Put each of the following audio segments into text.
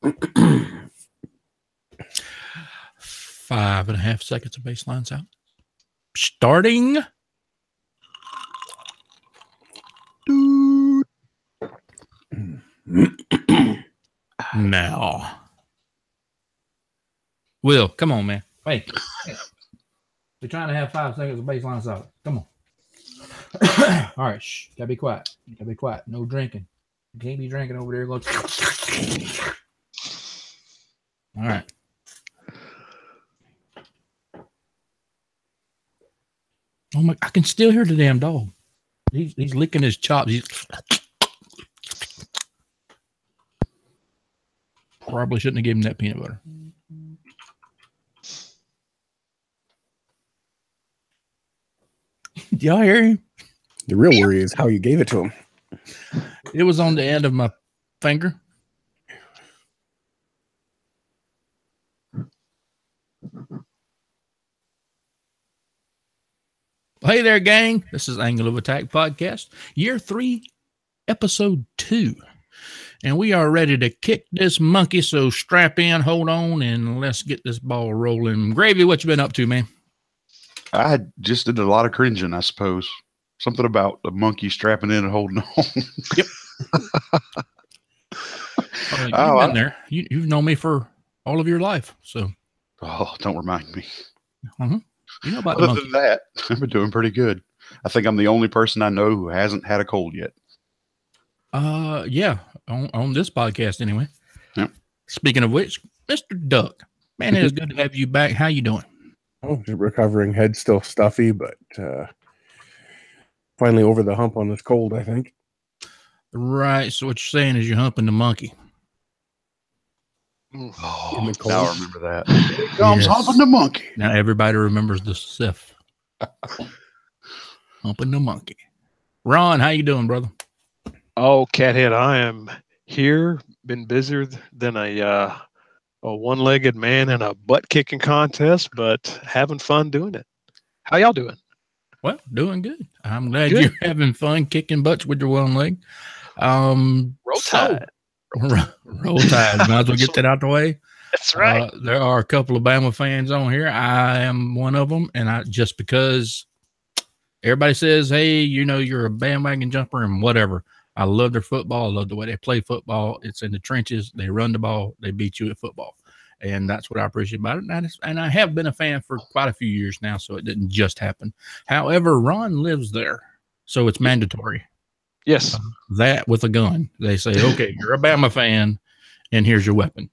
5.5 seconds of baseline sound. Starting. Now. Will, come on, man. Hey. We're trying to have 5 seconds of baseline sound. Come on. All right. Shh. Gotta be quiet. Gotta be quiet. No drinking. You can't be drinking over there. Look. All right. Oh my! I can still hear the damn dog. He's licking his chops. Probably shouldn't have given him that peanut butter. Did y'all hear him? The real worry is how you gave it to him. It was on the end of my finger. Hey there, gang. This is Angle of Attack Podcast, Year 3, Episode 2. And we are ready to kick this monkey, so strap in, hold on, and let's get this ball rolling. Gravy, what you been up to, man? I just did a lot of cringing, I suppose. Something about the monkey strapping in and holding on. Yep. You've been there. You've known me for all of your life, so. Oh, don't remind me. You know about Other than that, I've been doing pretty good. I think I'm the only person I know who hasn't had a cold yet. Yeah, on this podcast anyway. Yep. Speaking of which, Mr. Duck, man, it is good to have you back. How you doing? Oh, just recovering. Head still stuffy, but finally over the hump on this cold, I think. Right. So what you're saying is you're humping the monkey. Oh, now I remember that. Here it comes, humping the monkey. Now everybody remembers the Sif. Humping the monkey. Ron, how you doing, brother? Oh, Cathead, I am here. Been busier than a one-legged man in a butt-kicking contest, but having fun doing it. How y'all doing? Well, doing good. I'm glad you're having fun kicking butts with your one leg. Roll Tide. Roll Tide. Might as well get that out the way. That's right. There are a couple of Bama fans on here. I am one of them, and just because everybody says, hey, you know, you're a bandwagon jumper and whatever. I love their football. I love the way they play football. It's in the trenches. They run the ball. They beat you at football. And that's what I appreciate about it. And I have been a fan for quite a few years now, so it didn't just happen. However, Ron lives there, so it's mandatory. Yes. That with a gun. They say, okay, you're a Bama fan, and here's your weapon.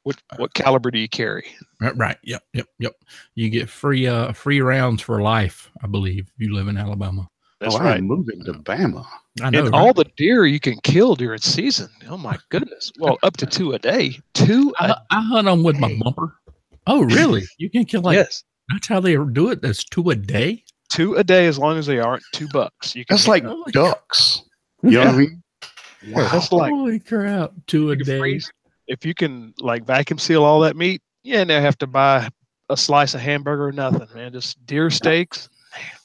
What caliber do you carry? Right. Yep. You get free rounds for life, I believe, if you live in Alabama. That's right. I'm moving to Bama. I know, and all the deer you can kill during season. Oh my goodness! Well, up to 2 a day. I hunt them with my bumper. Oh, really? You can kill yes. That's how they do it. That's 2 a day. 2 a day, as long as they aren't $2. That's like ducks. You know what I mean? Wow. That's like holy crap! 2 a day. If you can like vacuum seal all that meat, and they have to buy a slice of hamburger or nothing, man. Just deer steaks.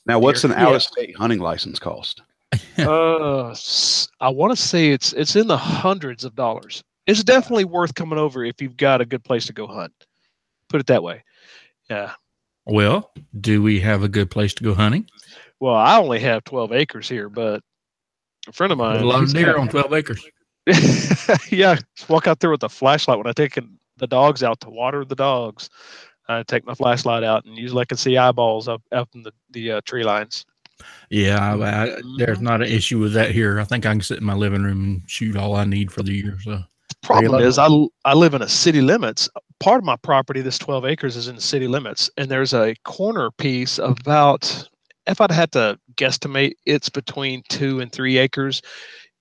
Now, what's an out-of-state hunting license cost? I want to say it's in the hundreds of dollars. It's definitely worth coming over if you've got a good place to go hunt. Put it that way. Yeah. Well, do we have a good place to go hunting? Well, I only have 12 acres here, but a friend of mine. A lot of deer on 12 acres. Yeah. Just walk out there with a flashlight when I take the dogs out to water the dogs. I take my flashlight out, and usually I can see eyeballs up in the tree lines. Yeah, there's not an issue with that here. I think I can sit in my living room and shoot all I need for the year. So the problem is I live in a city limits. Part of my property, this 12 acres, is in the city limits, and there's a corner piece of about, if I'd had to guesstimate, it's between 2 and 3 acres.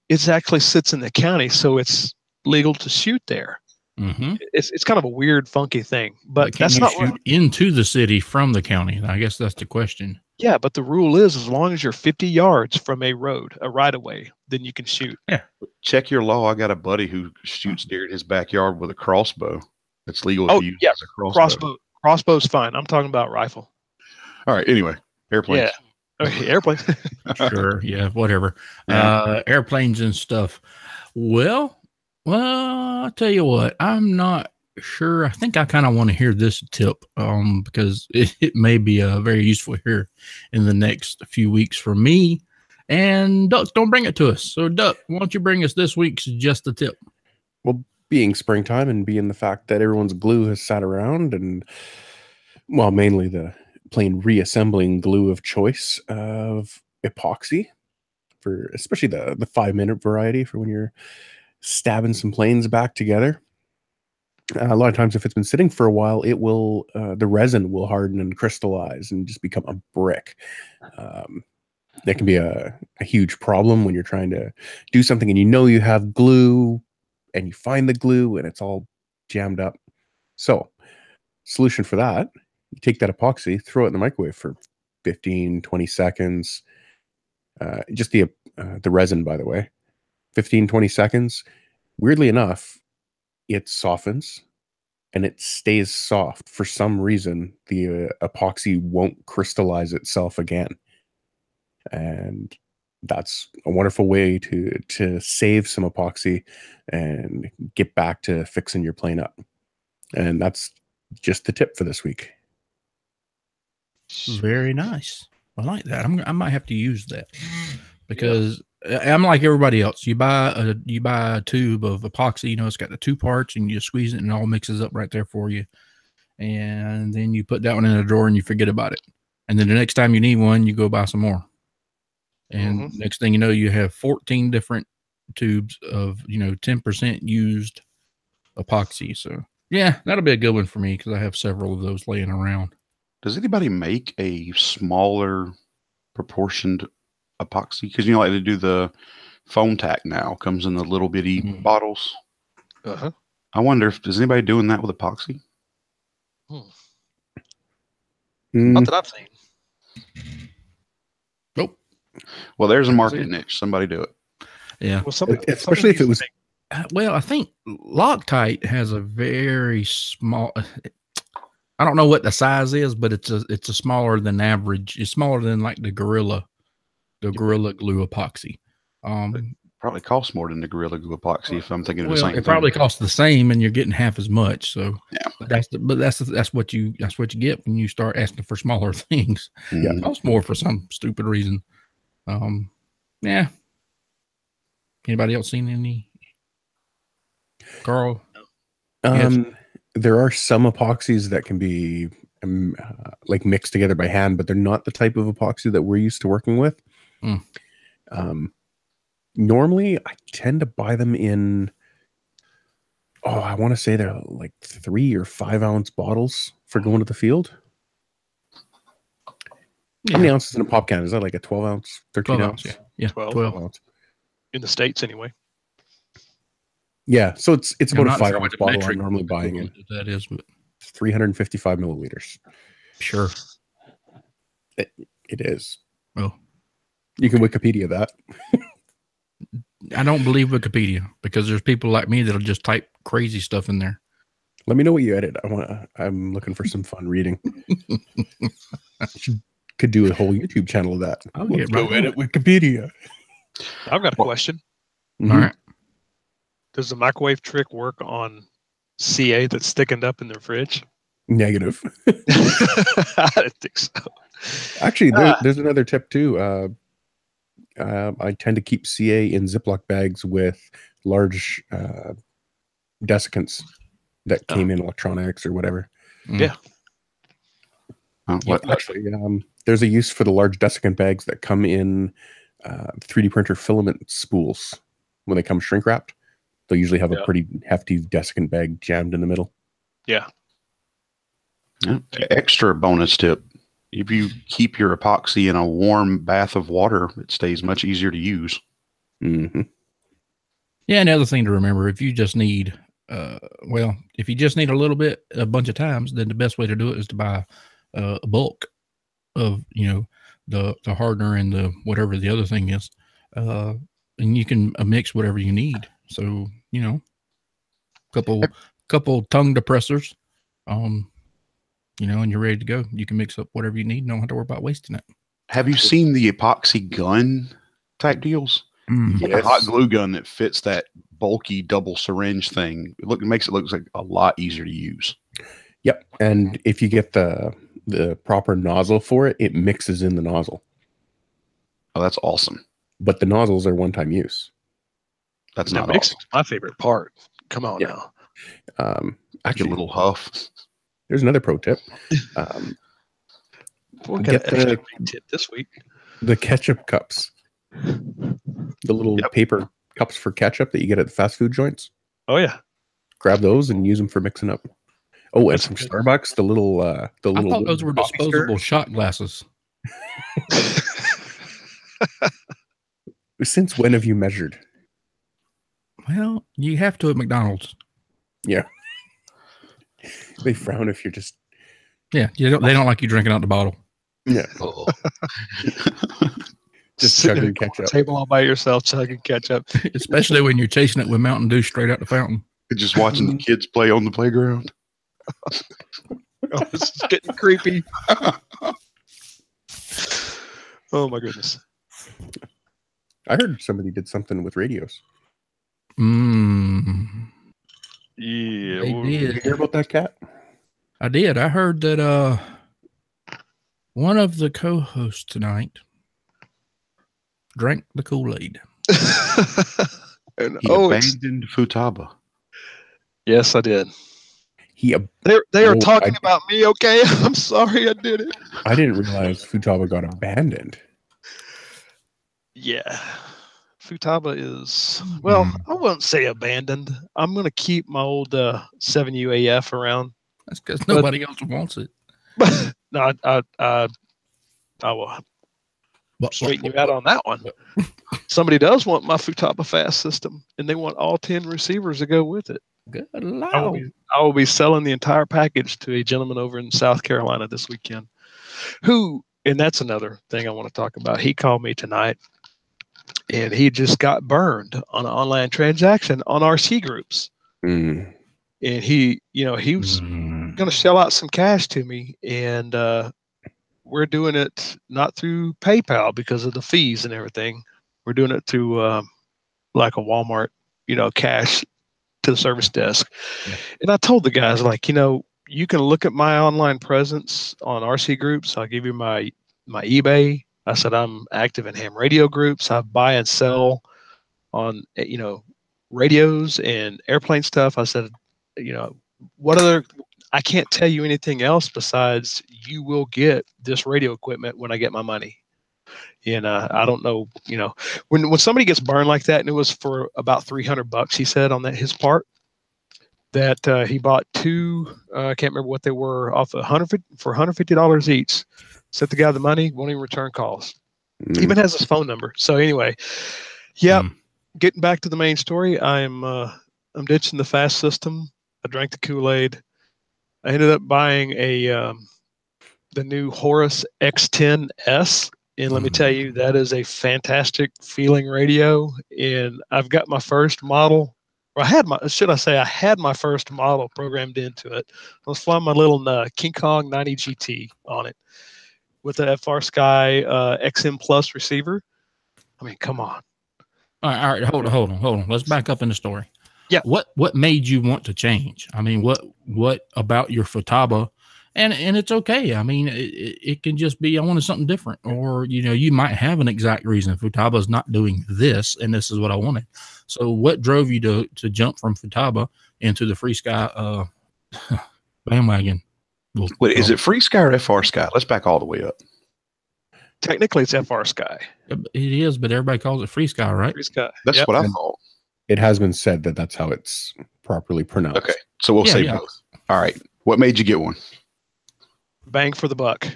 It actually sits in the county, so it's legal to shoot there. Mm-hmm. It's kind of a weird, funky thing, but that's not shoot into the city from the county. I guess that's the question. Yeah, but the rule is as long as you're 50 yards from a road, a right of way, then you can shoot. Yeah. Check your law. I got a buddy who shoots deer in his backyard with a crossbow. It's legal if you use a crossbow. Crossbow's fine. I'm talking about rifle. All right. Anyway, airplanes. Yeah. Okay, airplanes. Sure. Yeah. Whatever. Yeah. Airplanes and stuff. Well, Well, I'll tell you what, I'm not sure. I think I kind of want to hear this tip because it may be very useful here in the next few weeks for me. And Duck, don't bring it to us. So, Duck, why don't you bring us this week's Just a Tip? Well, being springtime and being the fact that everyone's glue has sat around and, well, mainly the plain reassembling glue of choice of epoxy for especially the 5-minute variety for when you're stabbing some planes back together. A lot of times if it's been sitting for a while, it will the resin will harden and crystallize and just become a brick. That can be a huge problem when you're trying to do something and you know you have glue and you find the glue and it's all jammed up. So solution for that, you take that epoxy, throw it in the microwave for 15, 20 seconds. Just the resin, by the way, 15, 20 seconds. Weirdly enough, it softens and it stays soft. For some reason, the epoxy won't crystallize itself again. And that's a wonderful way to save some epoxy and get back to fixing your plane up. And that's just the tip for this week. Very nice. I like that. I might have to use that because I'm like everybody else. You buy a tube of epoxy. You know, it's got the 2 parts, and you just squeeze it, and it all mixes up right there for you. And then you put that one in a drawer, and you forget about it. And then the next time you need one, you go buy some more. And next thing you know, you have 14 different tubes of 10% used epoxy. So yeah, that'll be a good one for me because I have several of those laying around. Does anybody make a smaller proportioned epoxy? Because like they do the foam tack now, comes in the little bitty bottles. I wonder if there's anybody doing that with epoxy. Not that I've seen. Nope. Well, there's a market niche. Somebody do it. Yeah. Well, especially if it was. Well, I think Loctite has a very small. I don't know what the size is, but it's a smaller than average. It's smaller than like the Gorilla Glue epoxy. Probably costs more than the Gorilla Glue epoxy if I'm thinking of the same thing. It probably costs the same, and you're getting half as much. So yeah, that's what you get when you start asking for smaller things. Yeah, it costs more for some stupid reason. Yeah. Anybody else seen any? Carl? There are some epoxies that can be like mixed together by hand, but they're not the type of epoxy that we're used to working with. Normally, I tend to buy them in, I want to say they're like 3 or 5 ounce bottles for going to the field. Yeah. How many ounces in a pop can? Is that like a 12 ounce, 13 ounce? Yeah, 12 ounce. In the States, anyway. Yeah, so it's about a 5 ounce bottle I'm normally buying in. That is 355 milliliters. Sure. It is. Oh. You can Wikipedia that. I don't believe Wikipedia because there's people like me that'll just type crazy stuff in there. Let me know what you edit. I'm looking for some fun reading. Could do a whole YouTube channel of that. I'll get right edit Wikipedia. I've got a question. All right. Does the microwave trick work on CA that's thickened up in the fridge? Negative. I didn't think so. Actually, there's another tip too. I tend to keep CA in Ziploc bags with large desiccants that came in electronics or whatever. Yeah. Actually, there's a use for the large desiccant bags that come in 3D printer filament spools when they come shrink wrapped. They'll usually have a pretty hefty desiccant bag jammed in the middle. Yeah. Extra bonus tip. If you keep your epoxy in a warm bath of water, it stays much easier to use. Mm-hmm. Yeah, another thing to remember, if you just need a little bit, a bunch of times, then the best way to do it is to buy a bulk of, the hardener and the whatever the other thing is. And you can mix whatever you need. So, couple tongue depressors, and you're ready to go. You can mix up whatever you need and don't have to worry about wasting it. Have you seen the epoxy gun type deals? Yes. A hot glue gun that fits that bulky double syringe thing. It makes it look like a lot easier to use. Yep. And if you get the proper nozzle for it, it mixes in the nozzle. Oh, that's awesome. But the nozzles are one-time use. That's Now, not awesome. my favorite part. Come on now. Actually, a little huff. There's another pro tip. We'll Get get an tip this week. The ketchup cups. The little paper cups for ketchup that you get at the fast food joints. Oh, yeah. Grab those and use them for mixing up. Oh, and from Starbucks, the little I thought those were disposable shot glasses. Since when have you measured? Well, you have to at McDonald's. Yeah. They frown if you're just... Yeah, they don't like you drinking out the bottle. Yeah. Just chugging ketchup. Table all by yourself, chugging ketchup. Especially when you're chasing it with Mountain Dew straight out the fountain. Just watching the kids play on the playground. Oh, this is getting creepy. Oh, my goodness. I heard somebody did something with radios. Yeah. They Did you did. hear about that, Cat? I did. I heard that one of the co-hosts tonight drank the Kool-Aid. He abandoned Futaba. Yes, I did. They are Oh, talking about me, okay? I'm sorry I did it. I didn't realize Futaba got abandoned. Yeah. Futaba is, well, I won't say abandoned. I'm going to keep my old 7UAF around. That's because nobody else wants it. No, I will straighten you out on that one. Somebody does want my Futaba fast system, and they want all 10 receivers to go with it. Good I Lord. will be selling the entire package to a gentleman over in South Carolina this weekend. And that's another thing I want to talk about. He called me tonight, and he just got burned on an online transaction on RC groups. Mm. And he was going to shell out some cash to me, and we're doing it not through PayPal because of the fees and everything. We're doing it through like a Walmart, cash to the service desk. Yeah. And I told the guys, like, you can look at my online presence on RC groups. I'll give you my eBay. I said, I'm active in ham radio groups. I buy and sell on, radios and airplane stuff. I said, what other, I can't tell you anything else besides you will get this radio equipment when I get my money. And I don't know, when somebody gets burned like that, and it was for about $300, he said on his part, that he bought two, I can't remember what they were, off for $150 each. Sent the guy the money, won't even return calls. Even has his phone number. So anyway, getting back to the main story, I'm ditching the fast system. I drank the Kool-Aid. I ended up buying the new Horus X10S. And let me tell you, that is a fantastic feeling radio. And I've got my first model, or I had my first model programmed into it. I was flying my little King Kong 90 GT on it with the FR Sky XM Plus receiver. I mean, come on. All right, hold on. Let's back up in the story. Yeah. What made you want to change? I mean, what about your Futaba? And it's okay. I mean, it can just be I wanted something different, or you might have an exact reason. Futaba is not doing this, and this is what I wanted. So, what drove you to jump from Futaba into the Free Sky bandwagon? Wait, is it Free Sky or FR Sky? Let's back all the way up. Technically, it's FR Sky. It is, but everybody calls it Free Sky, right? Free Sky. That's what I thought. It has been said that that's how it's properly pronounced. Okay, so we'll say both. All right. What made you get one? Bang for the buck.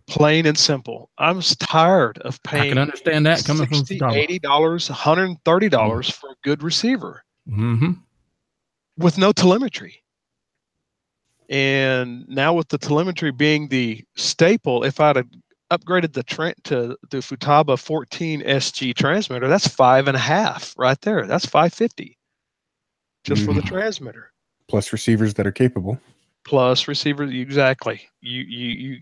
Plain and simple. I'm tired of paying. I can understand that coming from $80, $130 for a good receiver with no telemetry. And now with the telemetry being the staple, if I'd have upgraded the Futaba 14 SG transmitter, that's $5.5 right there. That's $550 just for the transmitter. Plus receivers that are capable. Plus receivers, exactly. You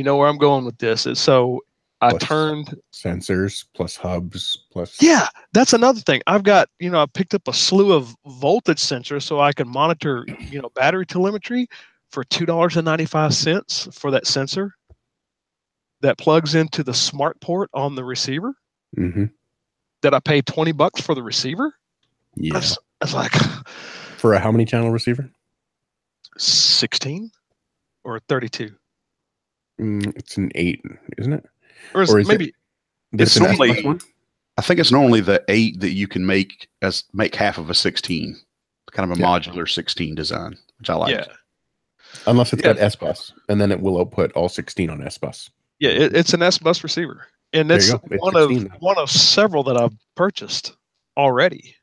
know where I'm going with this. So I turned sensors plus hubs plus. Yeah, that's another thing. I've got, I picked up a slew of voltage sensors so I can monitor, battery telemetry for $2.95 for that sensor that plugs into the smart port on the receiver. Mm-hmm. That I paid $20 for the receiver. Yeah. That's like for a how many channel receiver? 16 or 32. It's an 8, isn't it? Or is maybe it's normally one? I think it's normally the 8 that you can make half of a 16, kind of a modular 16 design, which I like. Yeah. Unless it's got S-Bus, and then it will output all 16 on S-Bus. Yeah, it's an S-Bus receiver, and it's one of several that I've purchased already.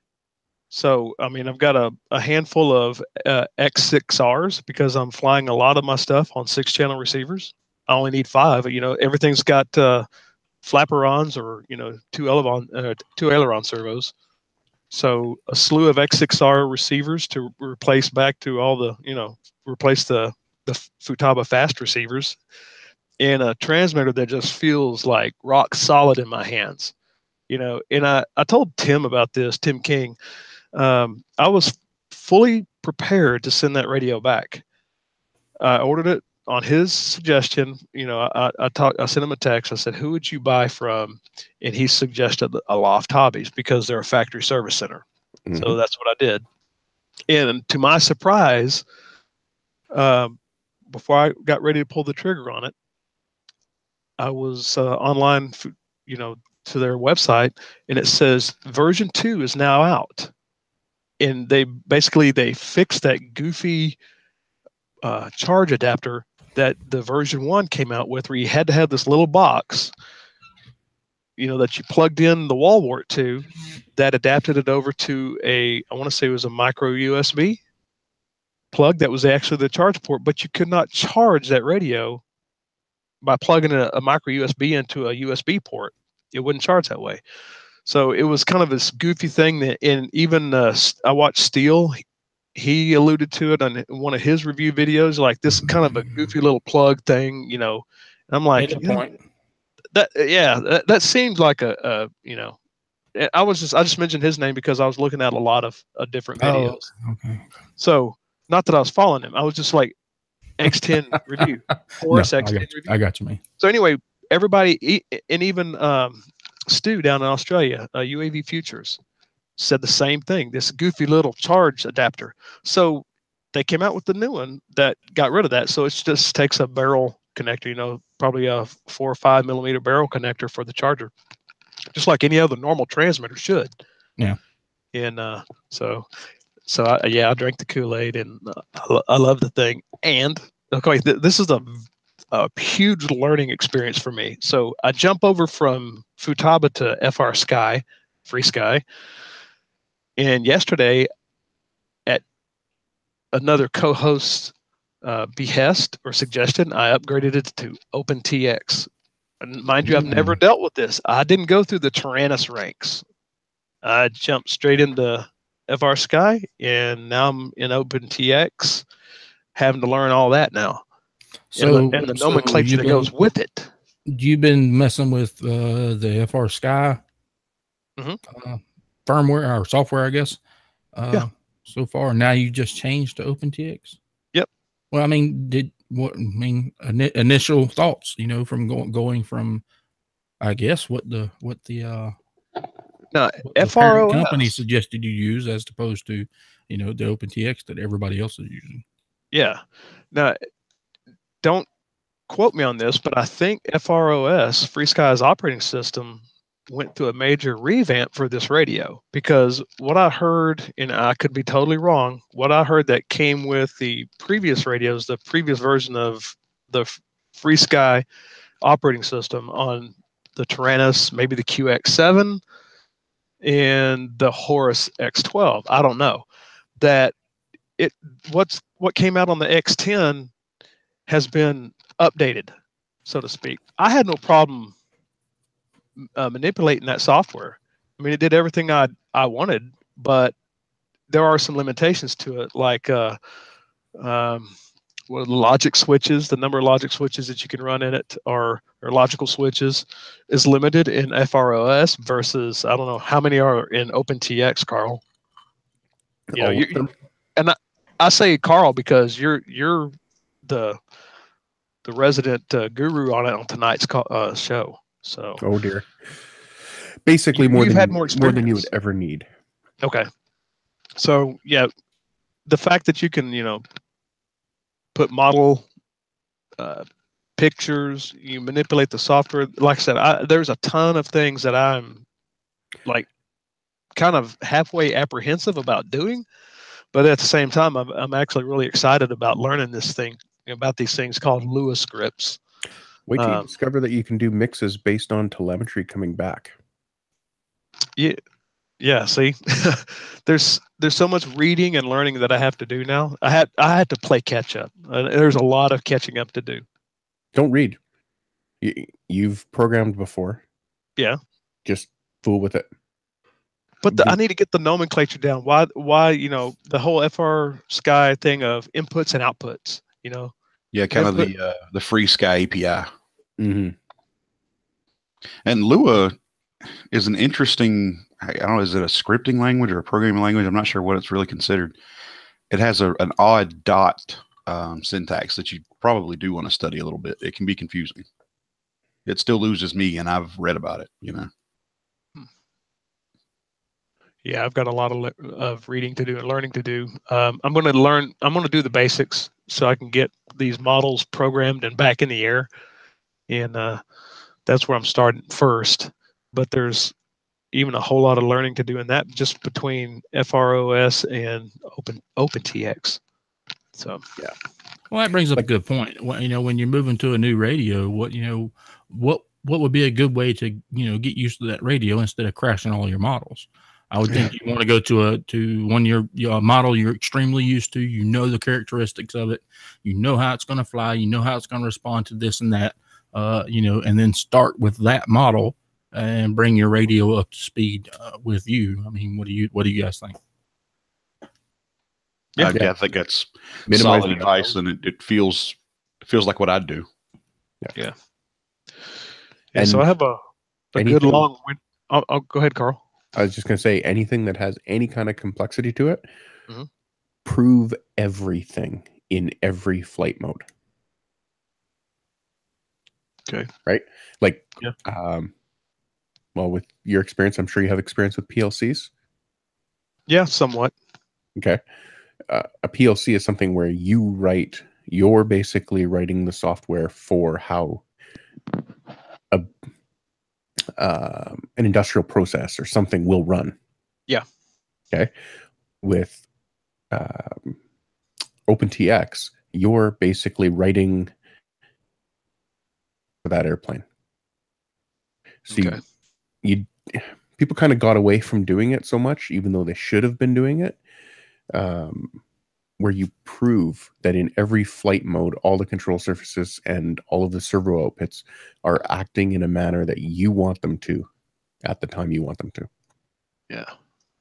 So, I mean, I've got a handful of X6Rs because I'm flying a lot of my stuff on 6-channel receivers. I only need 5. Everything's got flaperons or two aileron servos. So a slew of X6R receivers to replace back to all the replace the Futaba fast receivers, and a transmitter that just feels like rock solid in my hands. And I told Tim about this, Tim King. I was fully prepared to send that radio back. I ordered it on his suggestion. I sent him a text. I said, "Who would you buy from?" And he suggested Aloft Hobbies because they're a factory service center. Mm-hmm. So that's what I did. And to my surprise, before I got ready to pull the trigger on it, I was online, to their website, and it says version 2 is now out. And they fixed that goofy charge adapter that the version 1 came out with, where you had to have this little box, that you plugged in the wall wart to, that adapted it over to I want to say it was a micro USB plug that was actually the charge port, but you could not charge that radio by plugging a micro USB into a USB port. It wouldn't charge that way. So it was kind of this goofy thing that, and even I watched Steele, he alluded to it on one of his review videos, like this kind of a goofy little plug thing, and I'm like, that seemed like I just mentioned his name because I was looking at a lot of different videos. Oh, okay. So not that I was following him. I was just like, X10 review. X10 review. I got you, man. So anyway, everybody, and even Stu down in Australia, UAV Futures, said the same thing. This goofy little charge adapter. So they came out with the new one that got rid of that. So it just takes a barrel connector, probably a 4 or 5 millimeter barrel connector for the charger, just like any other normal transmitter should. Yeah. And so I drank the Kool-Aid, and I love the thing. And okay, this is a huge learning experience for me. So I jump over from Futaba to FR Sky, Free Sky. And yesterday, at another co-host's behest or suggestion, I upgraded it to OpenTX. And mind you, I've never dealt with this. I didn't go through the Tyrannus ranks. I jumped straight into FR Sky, and now I'm in OpenTX, having to learn all that now. So, and the nomenclature that goes with it. You've been messing with the FR Sky firmware or software, I guess. So far, now you just changed to OpenTX. Yep. Well, I mean, initial thoughts, from going from, I guess, what the FROS company suggested you use as opposed to, the OpenTX that everybody else is using. Yeah. Now, don't quote me on this, but I think FROS, Free Sky's operating system, went through a major revamp for this radio, because what I heard, and I could be totally wrong, what I heard that came with the previous radios, the previous version of the Free Sky operating system on the Tyrannus, maybe the QX7 and the Horus X12, I don't know, that what came out on the X10 has been updated, so to speak. I had no problem manipulating that software. I mean, it did everything I wanted, but there are some limitations to it, like logic switches, the number of logic switches that you can run in it, or logical switches, is limited in FROS versus I don't know how many are in OpenTX, Carl. You know, and I say Carl because you're the resident guru on tonight's show. So, oh dear, basically more than you would ever need. Okay, so yeah, the fact that you can put model pictures, you manipulate the software. Like I said, there's a ton of things that I'm like kind of halfway apprehensive about doing, but at the same time, I'm actually really excited about learning this thing about these things called Lua scripts. Wait till you discover that you can do mixes based on telemetry coming back. Yeah. See, there's so much reading and learning that I have to do now. I had to play catch up. There's a lot of catching up to do. Don't read. You've programmed before. Yeah. Just fool with it. But I need to get the nomenclature down. Why the whole FR Sky thing of inputs and outputs. Yeah, kind of the Free Sky API. Mm-hmm. And Lua is an interesting, I don't know, is it a scripting language or a programming language? I'm not sure what it's really considered. It has an odd dot syntax that you probably do want to study a little bit. It can be confusing. It still loses me, and I've read about it, Yeah, I've got a lot of reading to do and learning to do. I'm going to do the basics so I can get these models programmed and back in the air. And that's where I'm starting first. But there's even a whole lot of learning to do in that just between FROS and OpenTX. So, yeah. Well, that brings up a good point. When you're moving to a new radio, what would be a good way to, get used to that radio instead of crashing all your models? I would think you want to go to one your model you're extremely used to. The characteristics of it. How it's going to fly. How it's going to respond to this and that. And then start with that model and bring your radio up to speed with you. I mean, what do you guys think? Yeah, I think that's solid advice, and it feels like what I'd do. Yeah. And so I have a good long. I'll go ahead, Carl. I was just going to say, anything that has any kind of complexity to it, mm-hmm. prove everything in every flight mode. Okay. Right? Like, yeah. Well, with your experience, I'm sure you have experience with PLCs. Yeah, somewhat. Okay. A PLC is something where you're basically writing the software for how an industrial process or something will run. Yeah. Okay. With OpenTX, you're basically writing for that airplane. So people kind of got away from doing it so much, even though they should have been doing it, where you prove that in every flight mode, all the control surfaces and all of the servo outputs are acting in a manner that you want them to at the time you want them to. Yeah.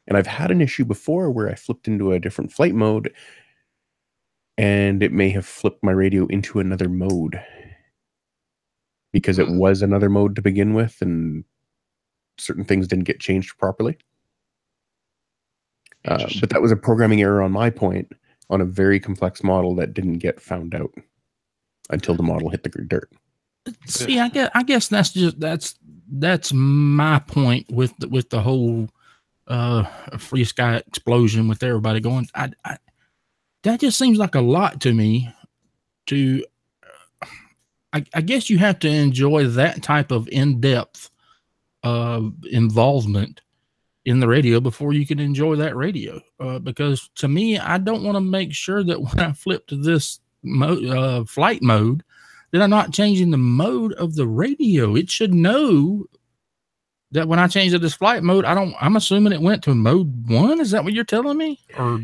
And I've had an issue before where I flipped into a different flight mode and it may have flipped my radio into another mode because it was another mode to begin with and certain things didn't get changed properly. But that was a programming error on my point on a very complex model that didn't get found out until the model hit the dirt. See, I guess that's my point with the whole Free Sky explosion with everybody going. That just seems like a lot to me. I guess you have to enjoy that type of in-depth involvement in the radio before you can enjoy that radio. Because to me, I don't want to make sure that when I flip to this flight mode, that I'm not changing the mode of the radio. It should know that when I change to this flight mode, I'm assuming it went to mode 1. Is that what you're telling me? Or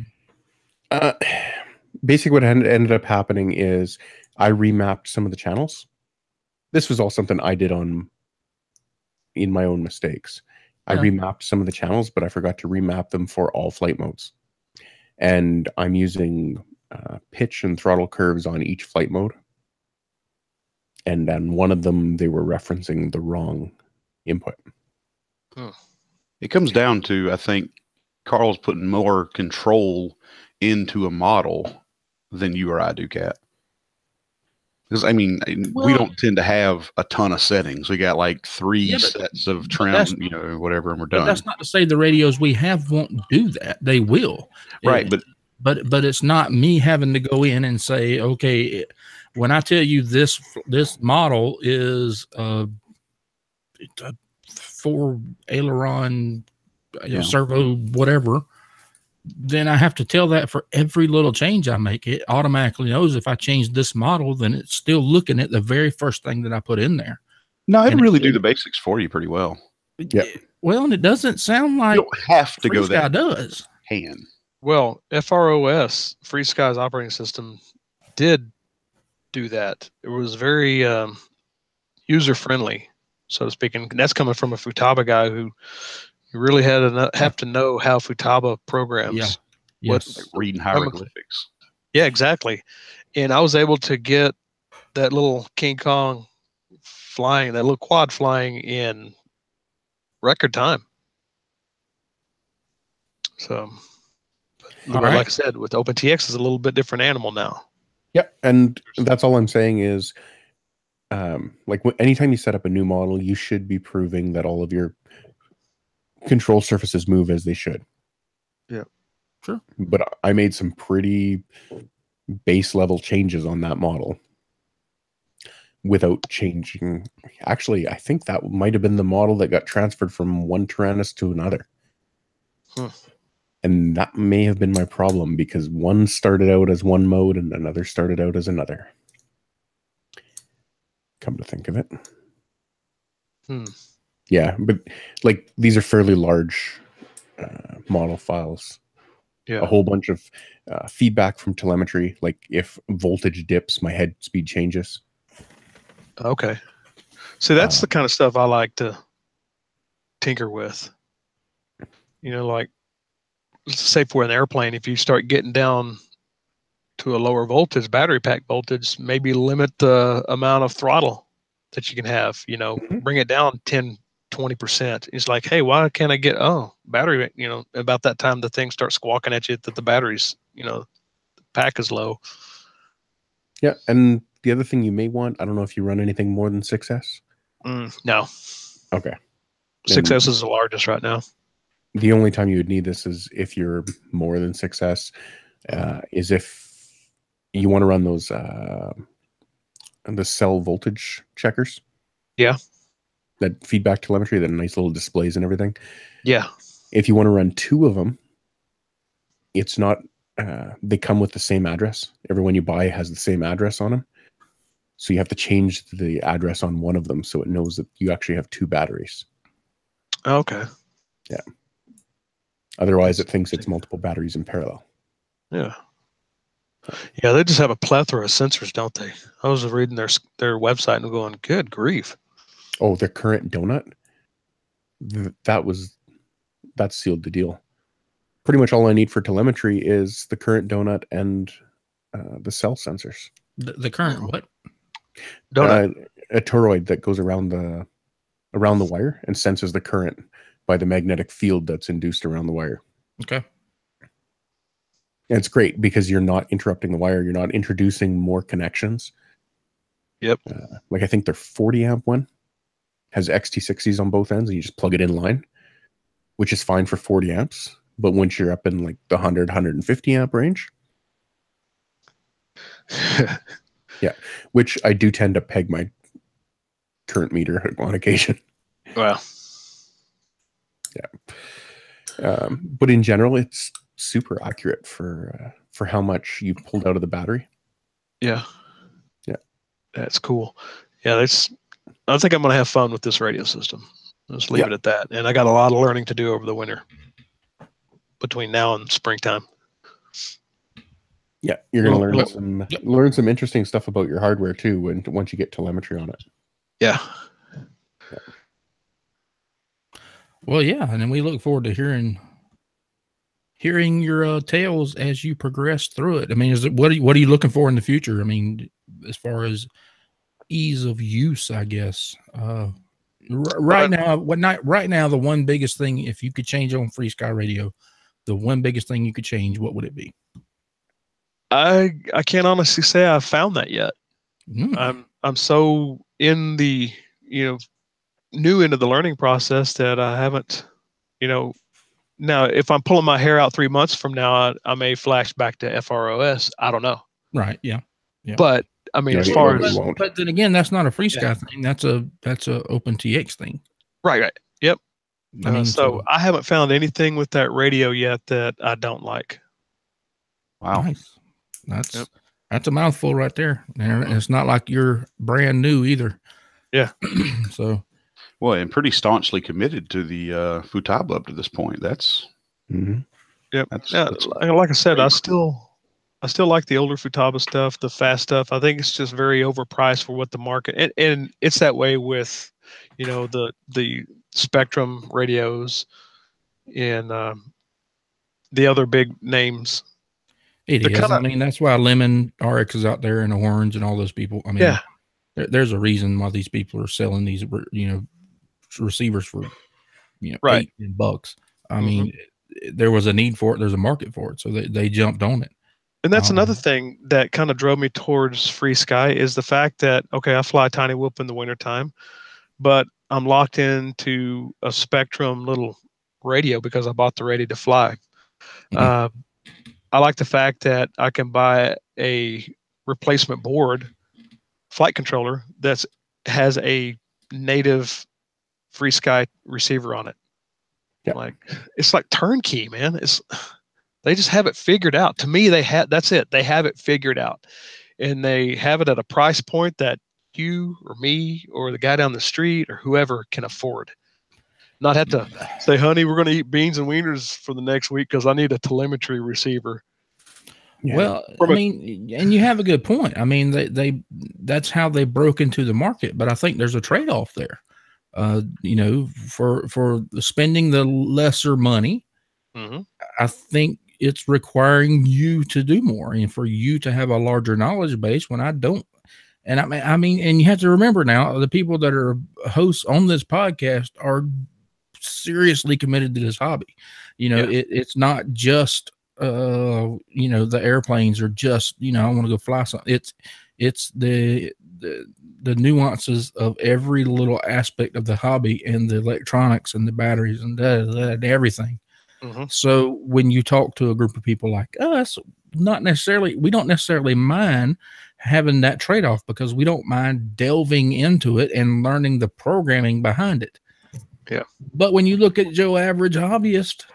basically what ended up happening is I remapped some of the channels. This was all something I did in my own mistakes. I remapped some of the channels, but I forgot to remap them for all flight modes. And I'm using pitch and throttle curves on each flight mode. And then one of them, they were referencing the wrong input. It comes down to, I think, Carl's putting more control into a model than you or I do, Kat. Because, I mean, we don't tend to have a ton of settings. We got like 3 sets of trim, you know, whatever, and we're done. But that's not to say the radios we have won't do that. They will. Right, but it's not me having to go in and say, okay, when I tell you this model is a 4 aileron servo whatever, then I have to tell that for every little change I make. It automatically knows if I change this model, then it's still looking at the very first thing that I put in there. No, it really do the basics for you pretty well. Yeah. Well, and it doesn't sound like you don't have to go that does. hand. Well, FROS, Free Skies operating system, did do that. It was very user friendly, so to speak, and that's coming from a Futaba guy who really have to know how Futaba programs. Yeah. Yes. Like reading hieroglyphics. Yeah, exactly. And I was able to get that little King Kong flying, that little quad flying in record time. So, like I said, with OpenTX, it's a little bit different animal now. Yeah, and that's all I'm saying is, like anytime you set up a new model, you should be proving that all of your control surfaces move as they should. Yeah, sure. But I made some pretty base level changes on that model without changing. Actually, I think that might have been the model that got transferred from one Tyrannus to another. And that may have been my problem because one started out as one mode and another started out as another. Come to think of it. Yeah, but like these are fairly large model files. Yeah. A whole bunch of feedback from telemetry. Like if voltage dips, my head speed changes. Okay. So that's the kind of stuff I like to tinker with. You know, like, let's say for an airplane, if you start getting down to a lower voltage, battery pack voltage, maybe limit the amount of throttle that you can have, you know, bring it down 10, 20%. It's like, hey, why can't I get, battery, you know, about that time the thing starts squawking at you that the battery's, you know, the pack is low. Yeah, and the other thing you may want, I don't know if you run anything more than 6S. No. Okay. 6S is the largest right now. The only time you would need this is if you're more than 6S, is if you want to run those the cell voltage checkers. Yeah. That feedback telemetry, that nice little displays and everything. Yeah. If you want to run 2 of them, it's not, they come with the same address. Everyone you buy has the same address on them. So you have to change the address on one of them so it knows that you actually have 2 batteries. Okay. Yeah. Otherwise, it thinks it's multiple batteries in parallel. Yeah. Yeah, they just have a plethora of sensors, don't they? I was reading their website and going, good grief. Oh, their current donut? That sealed the deal. Pretty much all I need for telemetry is the current donut and the cell sensors. The current what? Donut. A toroid that goes around the wire and senses the current by the magnetic field that's induced around the wire. Okay. And it's great because you're not interrupting the wire. You're not introducing more connections. Yep. Like I think their 40 amp one has XT60s on both ends and you just plug it in line, which is fine for 40 amps. But once you're up in like the 100, 150 amp range. Yeah. Which I do tend to peg my current meter on occasion. Well. Yeah. But in general, it's super accurate for how much you pulled out of the battery. Yeah. Yeah. That's cool. Yeah, I think I'm going to have fun with this radio system. Let's leave it at that. And I got a lot of learning to do over the winter between now and springtime. Yeah, you're going to learn some interesting stuff about your hardware too once you get telemetry on it. Yeah. Well, yeah, and then we look forward to hearing your tales as you progress through it. I mean, what are you looking for in the future? I mean, as far as ease of use, I guess. Right now, the one biggest thing, if you could change on Free Sky Radio, the one biggest thing you could change, what would it be? I can't honestly say I've found that yet. I'm so in the new into the learning process that I haven't, now if I'm pulling my hair out 3 months from now, I may flash back to FROS. I don't know. Right. Yeah. But I mean, as far as, but then again, that's not a Free Sky thing. That's a OpenTX thing. Right. Yep. I mean, so I haven't found anything with that radio yet that I don't like. Wow. Nice. That's a mouthful right there. And it's not like you're brand new either. Yeah. So. Well, and pretty staunchly committed to the Futaba up to this point. That's. Yep. That's like I said, I still like the older Futaba stuff, the fast stuff. I think it's just very overpriced for what the market, and it's that way with, the Spectrum radios and the other big names. It is. I mean, that's why Lemon RX is out there and the Horns and all those people. I mean, there's a reason why these people are selling these, receivers for, $8 bucks. I mean, there was a need for it. There's a market for it. So they jumped on it. And that's another thing that kind of drove me towards Free Sky is the fact that, okay, I fly Tiny Whoop in the wintertime, but I'm locked into a Spectrum little radio because I bought the ready to fly. I like the fact that I can buy a replacement board flight controller that has a native Free Sky receiver on it. Like, it's like turnkey, man. They just have it figured out. To me, that's it. They have it figured out, and they have it at a price point that you or me or the guy down the street or whoever can afford. Not have to say, honey, we're going to eat beans and wieners for the next week because I need a telemetry receiver. Yeah. Well, I mean, and you have a good point. I mean, that's how they broke into the market, but I think there's a trade-off there. For spending the lesser money, I think it's requiring you to do more and for you to have a larger knowledge base when I don't. And I mean, and you have to remember now, the people that are hosts on this podcast are seriously committed to this hobby. It's not just, the airplanes are just, I want to go fly something. It's the nuances of every little aspect of the hobby and the electronics and the batteries and everything. So when you talk to a group of people like us, we don't necessarily mind having that trade-off because we don't mind delving into it and learning the programming behind it. Yeah. But when you look at Joe Average Hobbyist,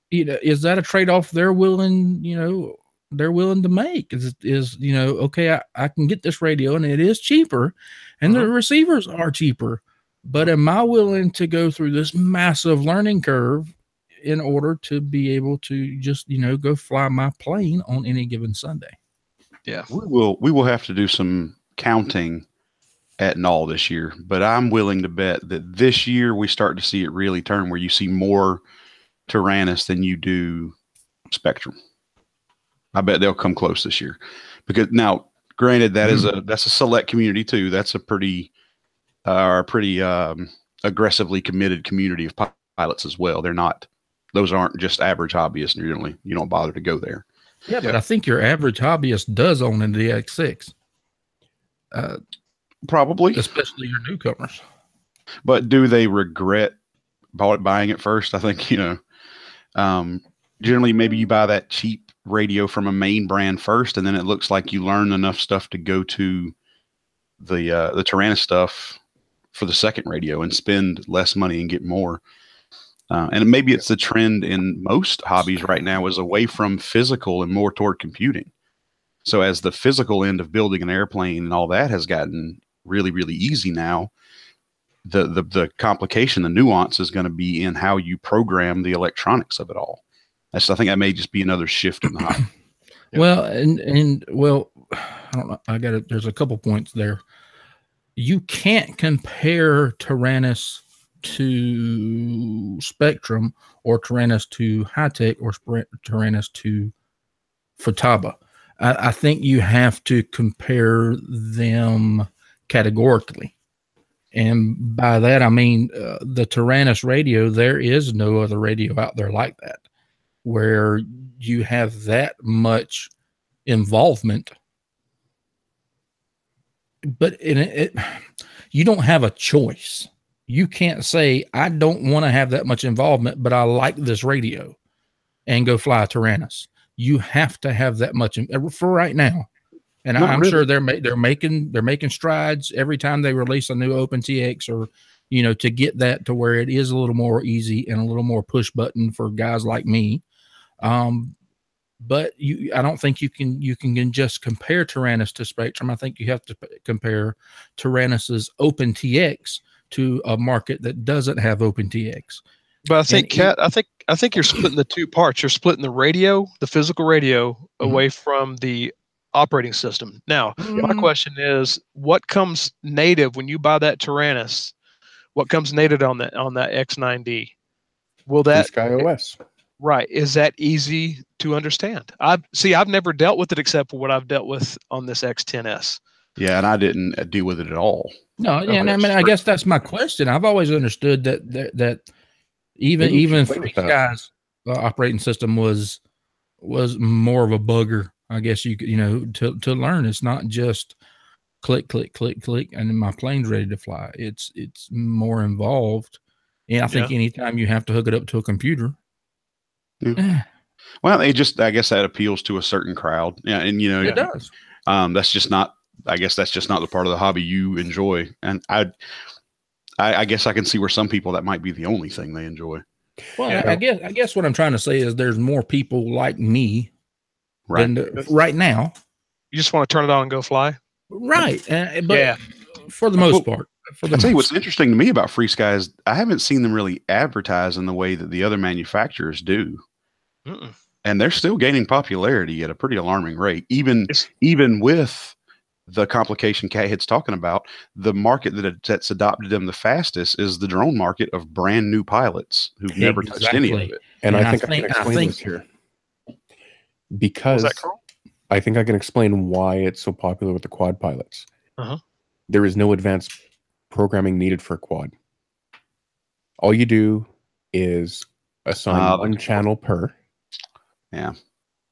is that a trade-off they're willing to make? Okay, I can get this radio and it is cheaper and the receivers are cheaper, but am I willing to go through this massive learning curve in order to be able to just, go fly my plane on any given Sunday? Yeah. We will have to do some counting at Null this year, but I'm willing to bet that this year we start to see it really turn where you see more Tyrannus than you do Spectrum. I bet they'll come close this year because now, granted, that's a select community too. That's a pretty aggressively committed community of pilots as well. Those aren't just average hobbyists. You don't bother to go there. Yeah, but I think your average hobbyist does own an DX6. Probably, especially your newcomers. But do they regret buying it first? I think generally maybe you buy that cheap radio from a main brand first, and then it looks like you learn enough stuff to go to the Tyrannus stuff for the second radio and spend less money and get more. And maybe it's the trend in most hobbies right now is away from physical and more toward computing. So as the physical end of building an airplane and all that has gotten really, really easy now, the complication, the nuance is going to be in how you program the electronics of it all. I think that may just be another shift in the hobby. Well, I don't know. There's a couple points there. You can't compare Tyrannus to Spectrum or Taranis to High-Tech or Taranis to Futaba. I think you have to compare them categorically. And by that, I mean the Taranis radio, there is no other radio out there like that, where you have that much involvement. But you don't have a choice. You can't say, I don't want to have that much involvement, but I like this radio, and go fly a Taranis. You have to have that much for right now. And I'm sure they're making strides every time they release a new OpenTX, or, you know, to get that to where it is a little more easy and a little more push button for guys like me. But I don't think you can just compare Taranis to Spectrum. I think you have to compare Taranis's OpenTX to a market that doesn't have OpenTX. But I think, Kat, I think you're splitting the two parts. You're splitting the radio, the physical radio, away from the operating system. Now, my question is, what comes native when you buy that Taranis? What comes native on that X9D? Will that Sky OS? Right. Is that easy to understand? I've never dealt with it except for what I've dealt with on this X10S. Yeah, and I didn't deal with it at all. No, yeah, and I mean, I guess that's my question. I've always understood that even FreeSky's operating system was more of a bugger. I guess to learn. It's not just click, click, click, click, and then my plane's ready to fly. It's more involved. And I think anytime you have to hook it up to a computer. Yeah. Well, I guess that appeals to a certain crowd. Yeah, and it does. That's just not. I guess that's just not the part of the hobby you enjoy. And I guess I can see where some people that might be the only thing they enjoy. Well, I guess what I'm trying to say is there's more people like me, right now. You just want to turn it on and go fly, right? But for the most part. I'll tell you what's interesting to me about FreeSky is I haven't seen them really advertise in the way that the other manufacturers do. And they're still gaining popularity at a pretty alarming rate, even with the complication Cat talking about. The market that's adopted them the fastest is the drone market of brand new pilots who've never touched any of it. And I think I can explain this here, because I think I can explain why it's so popular with the quad pilots. There is no advanced programming needed for a quad. All you do is assign one channel per. Yeah.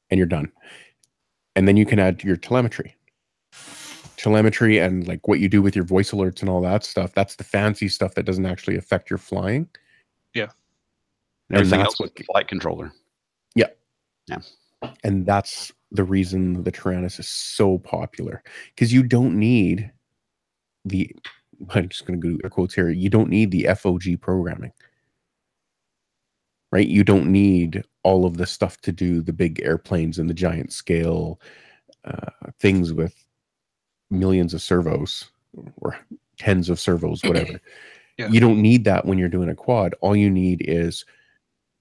And you're done. And then you can add your telemetry and like what you do with your voice alerts and all that stuff. That's the fancy stuff that doesn't actually affect your flying. Yeah. Everything else with the flight controller. Yeah. Yeah. And that's the reason the Taranis is so popular, because you don't need I'm just going to go quotes here. You don't need the FOG programming, right? You don't need all of the stuff to do the big airplanes and the giant scale things with millions of servos or tens of servos, whatever. You don't need that when you're doing a quad. All you need is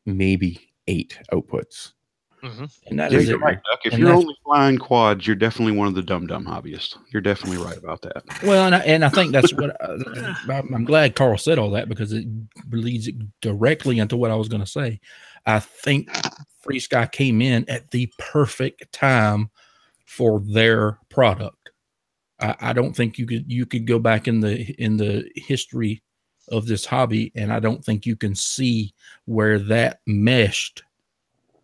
maybe 8 outputs. And that is it. Right, Duck. If you're only flying quads, you're definitely one of the dumb hobbyists. You're definitely right about that. Well, and I think that's what I'm glad Carl said all that, because it leads directly into what I was going to say. I think FreeSky came in at the perfect time for their product. I don't think you could go back in the history of this hobby, and I don't think you can see where that meshed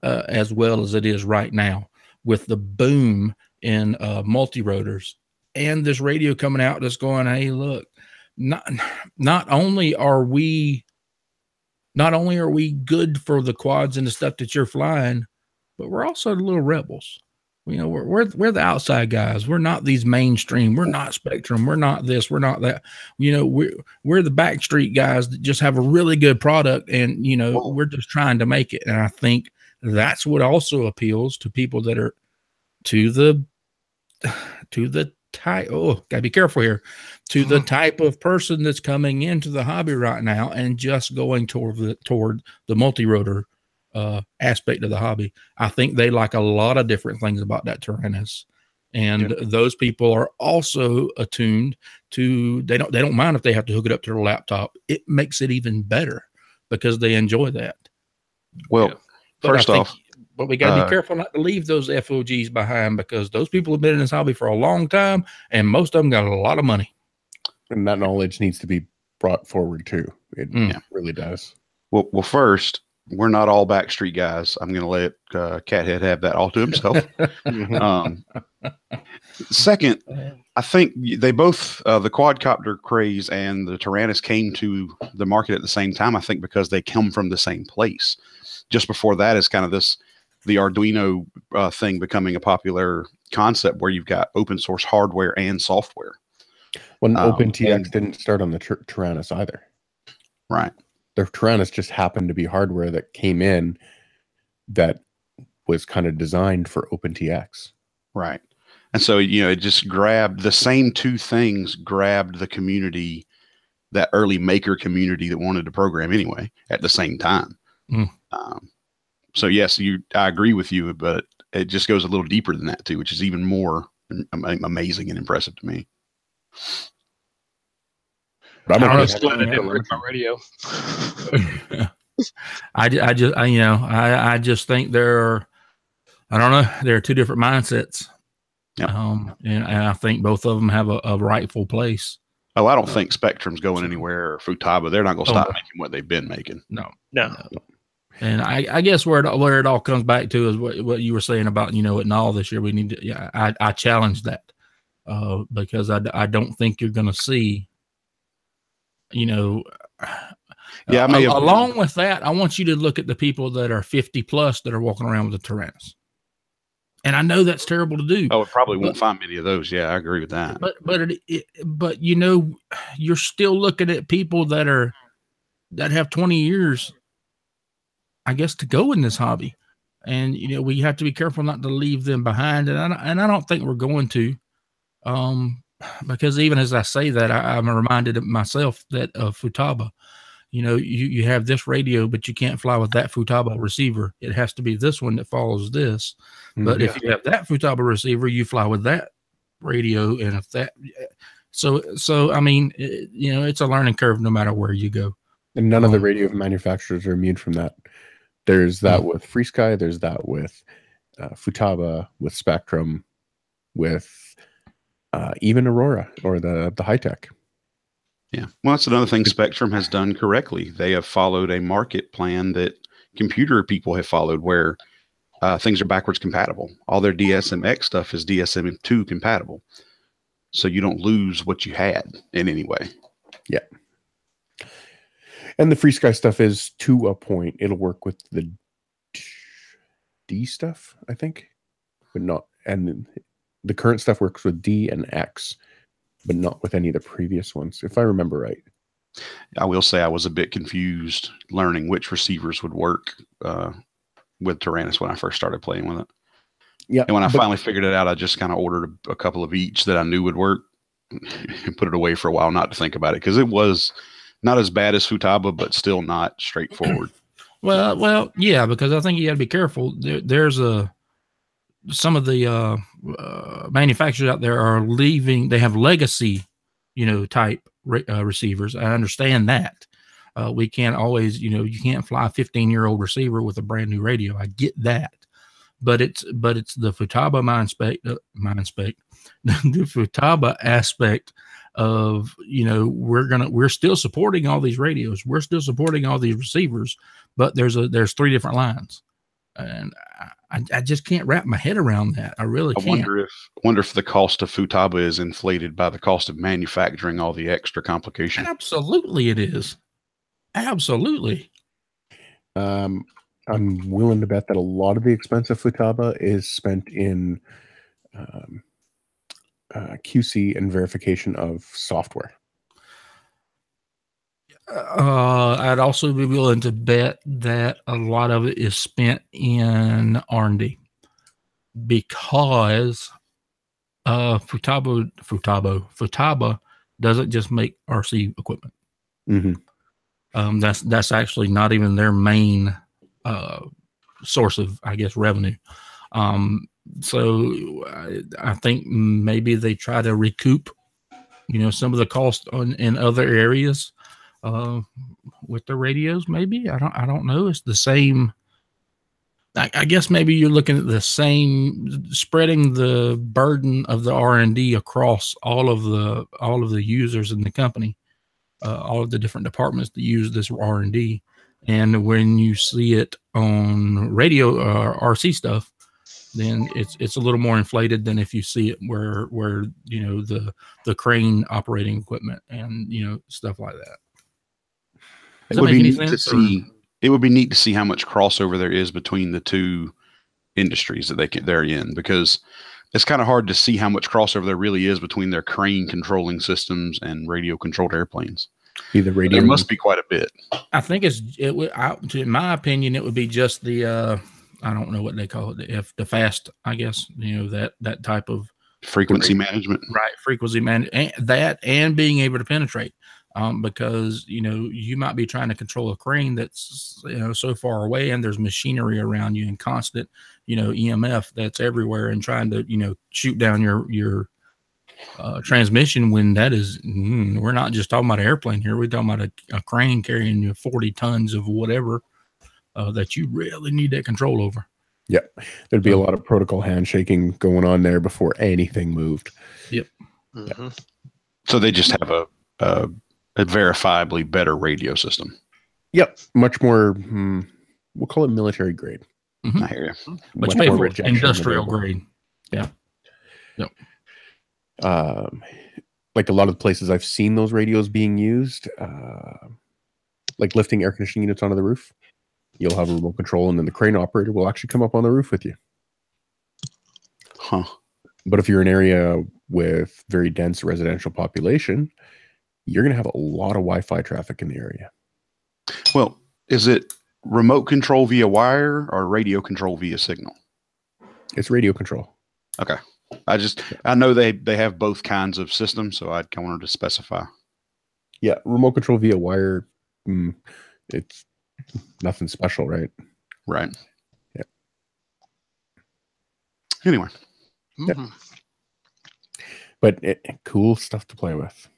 as well as it is right now, with the boom in multi-rotors and this radio coming out that's going, hey, look, not only are we good for the quads and the stuff that you're flying, but we're also the little rebels. We're the outside guys. We're not these mainstream. We're not Spectrum. We're not this. We're not that. We're the backstreet guys that just have a really good product, and we're just trying to make it. And I think that's what also appeals to people that are to the type. Oh, gotta be careful here. To the type of person that's coming into the hobby right now and just going toward the multi-rotor aspect of the hobby. I think they like a lot of different things about that Taranis, And those people are also attuned to, they don't mind if they have to hook it up to their laptop. It makes it even better because they enjoy that. Well, first off, but we got to be careful not to leave those FOGs behind, because those people have been in this hobby for a long time, and most of them got a lot of money. And that knowledge needs to be brought forward too. It really does. Well, first, we're not all Backstreet guys. I'm going to let Cathead have that all to himself. Second, I think they both, the quadcopter craze and the Tyrannus came to the market at the same time, I think because they come from the same place. Just before that is kind of the Arduino thing becoming a popular concept where you've got open source hardware and software. When OpenTX didn't start on the Tyrannus either. Right. The Tyrannus just happened to be hardware that came in that was kind of designed for OpenTX. Right. And so, it just grabbed the same two things, grabbed the community, that early maker community that wanted to program anyway at the same time. So yes, I agree with you, but it just goes a little deeper than that too, which is even more amazing and impressive to me. But I still didn't break my radio. I just think there are two different mindsets. Yep. And I think both of them have a rightful place. Oh, I don't think Spectrum's going anywhere, or Futaba. They're not going to stop making what they've been making. No. And I guess where it all comes back to is what you were saying about, at NAL this year, we need to, I challenge that, because I don't think you're going to see, along with that, I want you to look at the people that are 50 plus that are walking around with the Tyrannus. And I know that's terrible to do. Oh, it probably won't find many of those. Yeah, I agree with that. But you're still looking at people that have 20 years, I guess, to go in this hobby. And, we have to be careful not to leave them behind. And I don't think we're going to, because even as I say that, I'm reminded of myself that of Futaba. You have this radio, but you can't fly with that Futaba receiver. It has to be this one that follows this. But if you have that Futaba receiver, you fly with that radio. And if that, so I mean, it's a learning curve no matter where you go. And none of the radio manufacturers are immune from that. There's that with FreeSky. There's that with Futaba, with Spectrum, with even Aurora or the High-Tech. Yeah. Well, that's another thing Spectrum has done correctly. They have followed a market plan that computer people have followed, where things are backwards compatible. All their DSMX stuff is DSM2 compatible. So you don't lose what you had in any way. Yeah. And the FreeSky stuff is to a point. It'll work with the D stuff, I think, but not. And the current stuff works with D and X, but not with any of the previous ones, if I remember right. I will say I was a bit confused learning which receivers would work with Tyrannus when I first started playing with it. Yeah. And when I finally figured it out, I just kind of ordered a couple of each that I knew would work and put it away for a while not to think about it, because it was not as bad as Futaba, but still not straightforward. Well, yeah, because I think you got to be careful. There's some of the manufacturers out there are leaving. They have legacy, type receivers. I understand that. We can't always, you can't fly a 15-year-old receiver with a brand new radio. I get that, but it's the Futaba the Futaba aspect of, we're still supporting all these radios. We're still supporting all these receivers, but there's three different lines. And I just can't wrap my head around that. I really can't. I wonder if the cost of Futaba is inflated by the cost of manufacturing all the extra complication. Absolutely, it is. Absolutely. I'm willing to bet that a lot of the expensive Futaba is spent in QC and verification of software. I'd also be willing to bet that a lot of it is spent in R&D, because Futaba doesn't just make RC equipment. Mm-hmm. That's actually not even their main source of, I guess, revenue. So I think maybe they try to recoup, some of the cost in other areas with the radios. Maybe I don't know. It's the same. I guess maybe you're looking at the same, spreading the burden of the R&D across all of the users in the company, all of the different departments that use this R&D. And when you see it on radio RC stuff, then it's a little more inflated than if you see it where the crane operating equipment and stuff like that. Does that make any sense? It would be neat to see how much crossover there is between the two industries that they're in, because it's kind of hard to see how much crossover there really is between their crane controlling systems and radio controlled airplanes. There must be quite a bit. I think in my opinion, it would be just the I don't know what they call it, the fast, I guess, that type of frequency management, right? Frequency management, and being able to penetrate. Because you might be trying to control a crane that's so far away, and there's machinery around you and constant EMF that's everywhere, and trying to shoot down your transmission when that is we're not just talking about an airplane here, we're talking about a crane carrying 40 tons of whatever that you really need that control over. Yep, there'd be a lot of protocol handshaking going on there before anything moved. Yep. Mm-hmm. So they just have a verifiably better radio system. Yep, much more. We'll call it military grade. Mm-hmm. I hear you. Much more industrial grade. Yeah. Yep. Like a lot of the places I've seen those radios being used, like lifting air conditioning units onto the roof, you'll have a remote control, and then the crane operator will actually come up on the roof with you. Huh. But if you're in an area with very dense residential population, you're going to have a lot of Wi-Fi traffic in the area. Well, is it remote control via wire or radio control via signal? It's radio control. Okay. I know they have both kinds of systems, so I kind of wanted to specify. Yeah, remote control via wire, it's nothing special, right? Right. Yeah. Anyway. Mm-hmm. Yeah. But cool stuff to play with.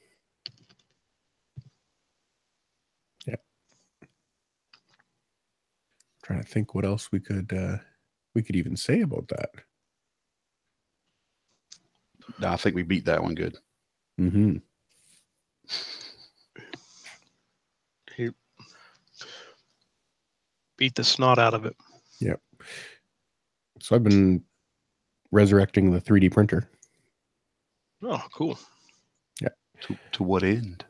Yeah. Trying to think what else we could even say about that. I think we beat that one good. Mm-hmm. He beat the snot out of it. Yep. So I've been resurrecting the 3D printer. Oh, cool. Yeah. To what end?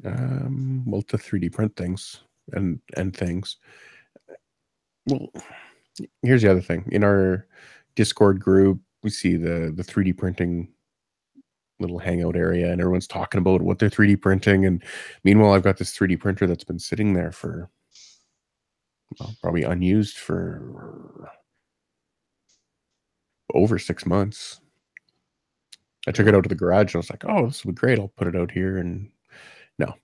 Well, to 3D print things and things. Well, here's the other thing. In our Discord group, we see the 3D printing little hangout area, and everyone's talking about what they're 3D printing. And meanwhile, I've got this 3D printer that's been sitting there for probably unused for over 6 months. I took it out to the garage and I was like, oh, this would be great. I'll put it out here. And no.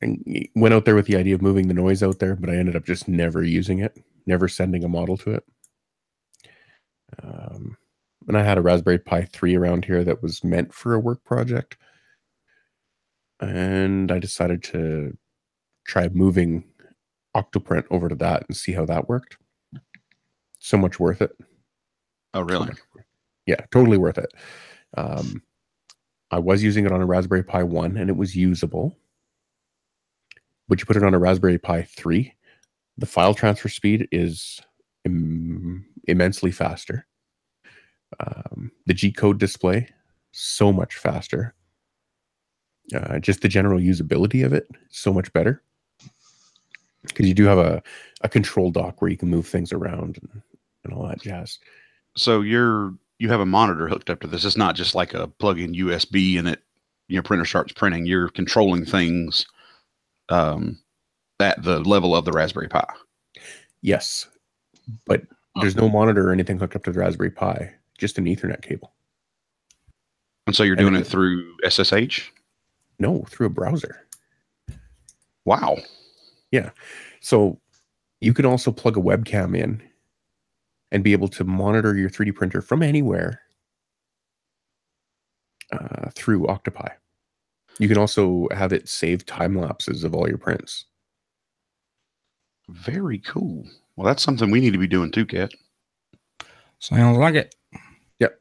And went out there with the idea of moving the noise out there, but I ended up just never using it, never sending a model to it. And I had a Raspberry Pi 3 around here that was meant for a work project. And I decided to try moving Octoprint over to that and see how that worked. So much worth it. Oh, really? Yeah, totally worth it. I was using it on a Raspberry Pi 1 and it was usable. But you put it on a Raspberry Pi 3, the file transfer speed is immensely faster. The G-code display, so much faster. Just the general usability of it, so much better. Because you do have a control dock where you can move things around and all that jazz. So you have a monitor hooked up to this. It's not just like a plug-in USB and your printer starts printing. You're controlling things at the level of the Raspberry Pi. Yes, but there's no monitor or anything hooked up to the Raspberry Pi, just an Ethernet cable. And so you're doing it through SSH? No, through a browser. Wow. Yeah. So you can also plug a webcam in and be able to monitor your 3D printer from anywhere through Octopi. You can also have it save time lapses of all your prints. Very cool. Well, that's something we need to be doing too, Kat. Sounds like it. Yep.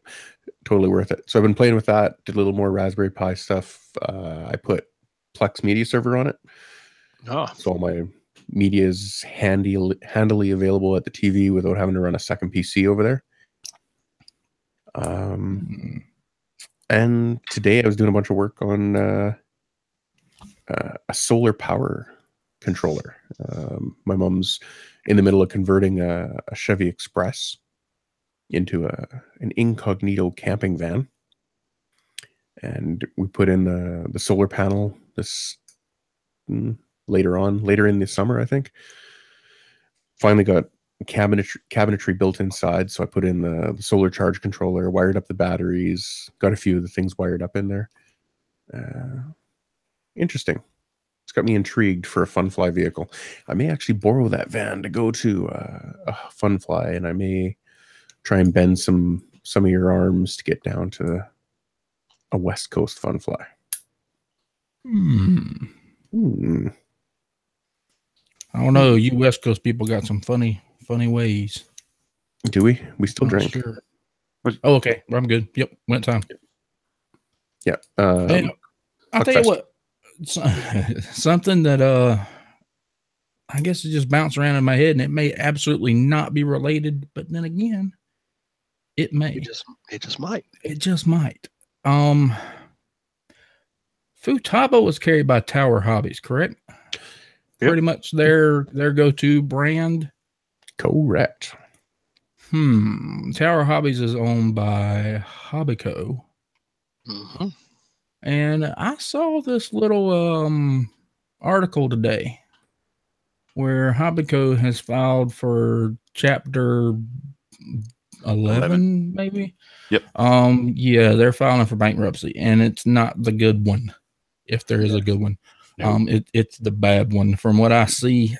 Totally worth it. So I've been playing with that, did a little more Raspberry Pi stuff. I put Plex Media Server on it. Oh. So all my media is handily available at the TV without having to run a second PC over there. And today I was doing a bunch of work on a solar power controller. My mom's in the middle of converting a Chevy Express into an incognito camping van, and we put in the solar panel this later in the summer, I think. Finally got cabinetry built inside, so I put in the solar charge controller, wired up the batteries, got a few of the things wired up in there. Interesting. It's got me intrigued for a Funfly vehicle. I may actually borrow that van to go to a Funfly, and I may try and bend some of your arms to get down to a West Coast Funfly. I don't know. You West Coast people got some funny ways. Do we? We still drink. Sure. Oh, okay. I'm good. Yep. Went time. Yeah. Hey, I'll tell you what. Something that I guess it just bounced around in my head, and it may absolutely not be related, but then again, it may. It just might. It just might. Futaba was carried by Tower Hobbies, correct? Yep. Pretty much their go-to brand. Correct. Tower Hobbies is owned by Hobbico. Mm-hmm. And I saw this little article today where Hobbico has filed for Chapter 11, maybe. Yep. Yeah, they're filing for bankruptcy, and it's not the good one, if there is a good one. No. It's the bad one. From what I see,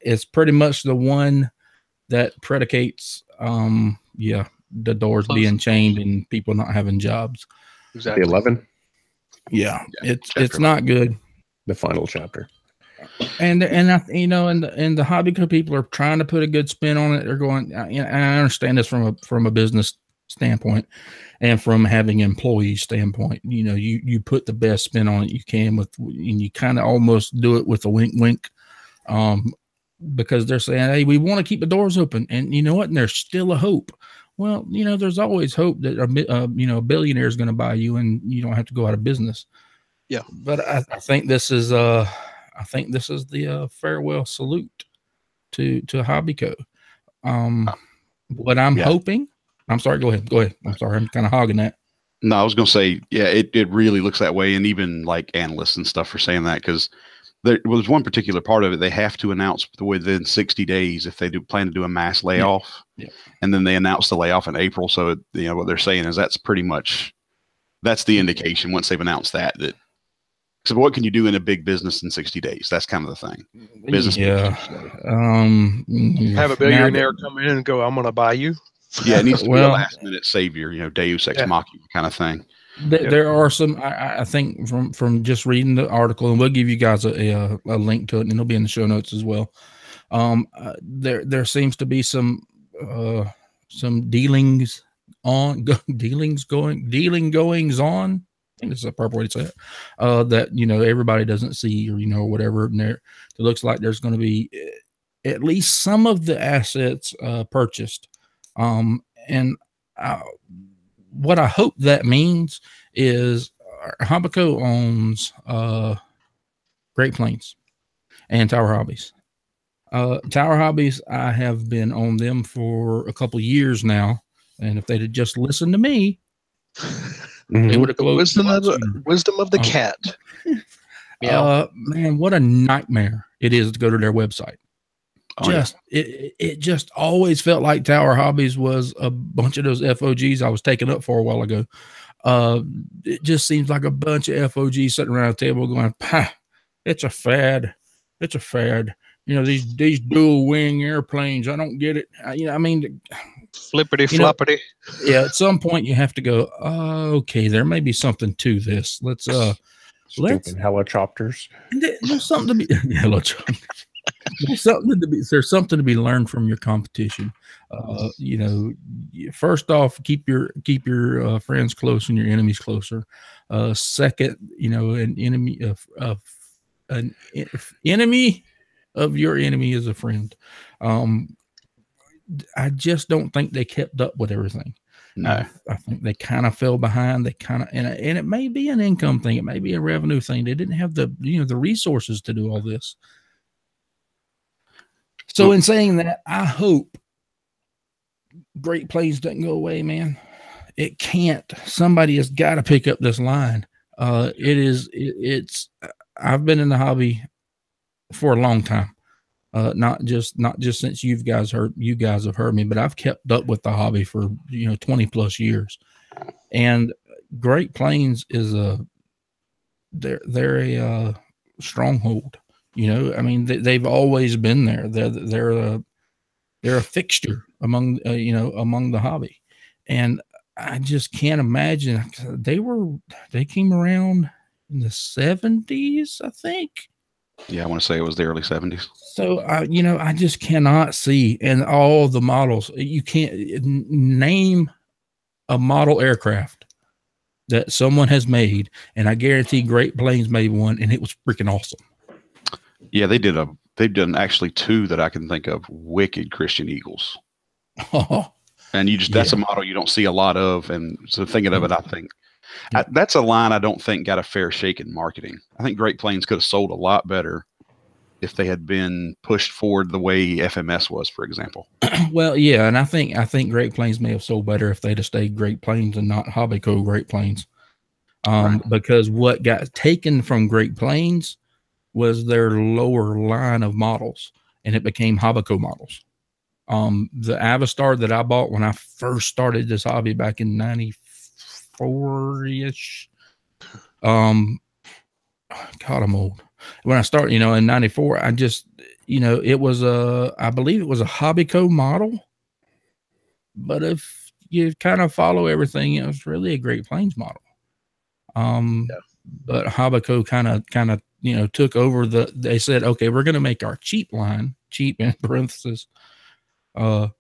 it's pretty much the one that predicates, the doors being chained and people not having jobs. Exactly. The 11. Yeah, it's not good. The final chapter. And I, the Hobbico people are trying to put a good spin on it. They're going, and I understand this from a business standpoint and from having employees standpoint. You put the best spin on it you can and you kind of almost do it with a wink, because they're saying, hey, we want to keep the doors open, and you know what? And there's still a hope. Well, there's always hope that a billionaire is going to buy you, and you don't have to go out of business. Yeah, but I think this is the farewell salute to Hobbico. What I'm hoping. I'm sorry. Go ahead. I'm sorry. I'm kind of hogging that. No, I was going to say, it really looks that way, and even like analysts and stuff are saying that, because there was one particular part of it. They have to announce within 60 days if they do plan to do a mass layoff. Yeah. And then they announce the layoff in April. So, what they're saying is that's the indication once they've announced that. So what can you do in a big business in 60 days? That's kind of the thing. Business. Yeah. Have a billionaire come in and go, I'm going to buy you. Yeah. It needs to be a last minute savior, Deus ex machina kind of thing. There are some, I think from just reading the article, and we'll give you guys a link to it, and it'll be in the show notes as well. There seems to be some dealings goings on. I think it's a proper way to say it. That everybody doesn't see, or whatever. And it looks like there's going to be at least some of the assets purchased. And what I hope that means is Hobbico owns Great Plains and Tower Hobbies. Tower Hobbies, I have been on them for a couple years now, and if they'd have just listened to me, they would have closed. Wisdom of the cat. Yeah, man, what a nightmare it is to go to their website. It just always felt like Tower Hobbies was a bunch of those FOGs I was taking up for a while ago. It just seems like a bunch of FOGs sitting around a table going, it's a fad. It's a fad. these dual wing airplanes. I don't get it. I mean, flippity floppity. Yeah, at some point you have to go, okay, there may be something to this. Let's helicopters. There's something to be there's something to be learned from your competition. First off, keep your friends close and your enemies closer. Second, an enemy of your enemy is a friend. I just don't think they kept up with everything. No, I think they kind of fell behind. They kind of, and it may be an income thing. It may be a revenue thing. They didn't have the resources to do all this. So in saying that, I hope Great Plains doesn't go away, man. It can't. Somebody has got to pick up this line. It's I've been in the hobby for a long time. Not just since you guys have heard me, but I've kept up with the hobby for 20 plus years. And Great Plains is they're a stronghold. I mean, they've always been there. They're a fixture among the hobby. And I just can't imagine. They came around in the 70s, I think. Yeah, I want to say it was the early 70s. So, I just cannot see, and all the models, you can't name a model aircraft that someone has made, and I guarantee Great Plains made one, and it was freaking awesome. Yeah, they've done actually two that I can think of, wicked Christian Eagles. And that's a model you don't see a lot of. And so thinking of it, I think that's a line I don't think got a fair shake in marketing. I think Great Plains could have sold a lot better if they had been pushed forward the way FMS was, for example. Well, yeah, and I think Great Plains may have sold better if they'd have stayed Great Plains and not Hobbyco Great Plains. Right. Because what got taken from Great Plains was their lower line of models, and it became Hobbyco models. The Avistar that I bought when I first started this hobby back in 94-ish. God, I'm old. When I started, in 94, I just, it was I believe it was a Hobbyco model, but if you kind of follow everything, it was really a Great Plains model. But Hobbyco kind of, took over they said, okay, we're going to make our cheap line, cheap in parentheses. We're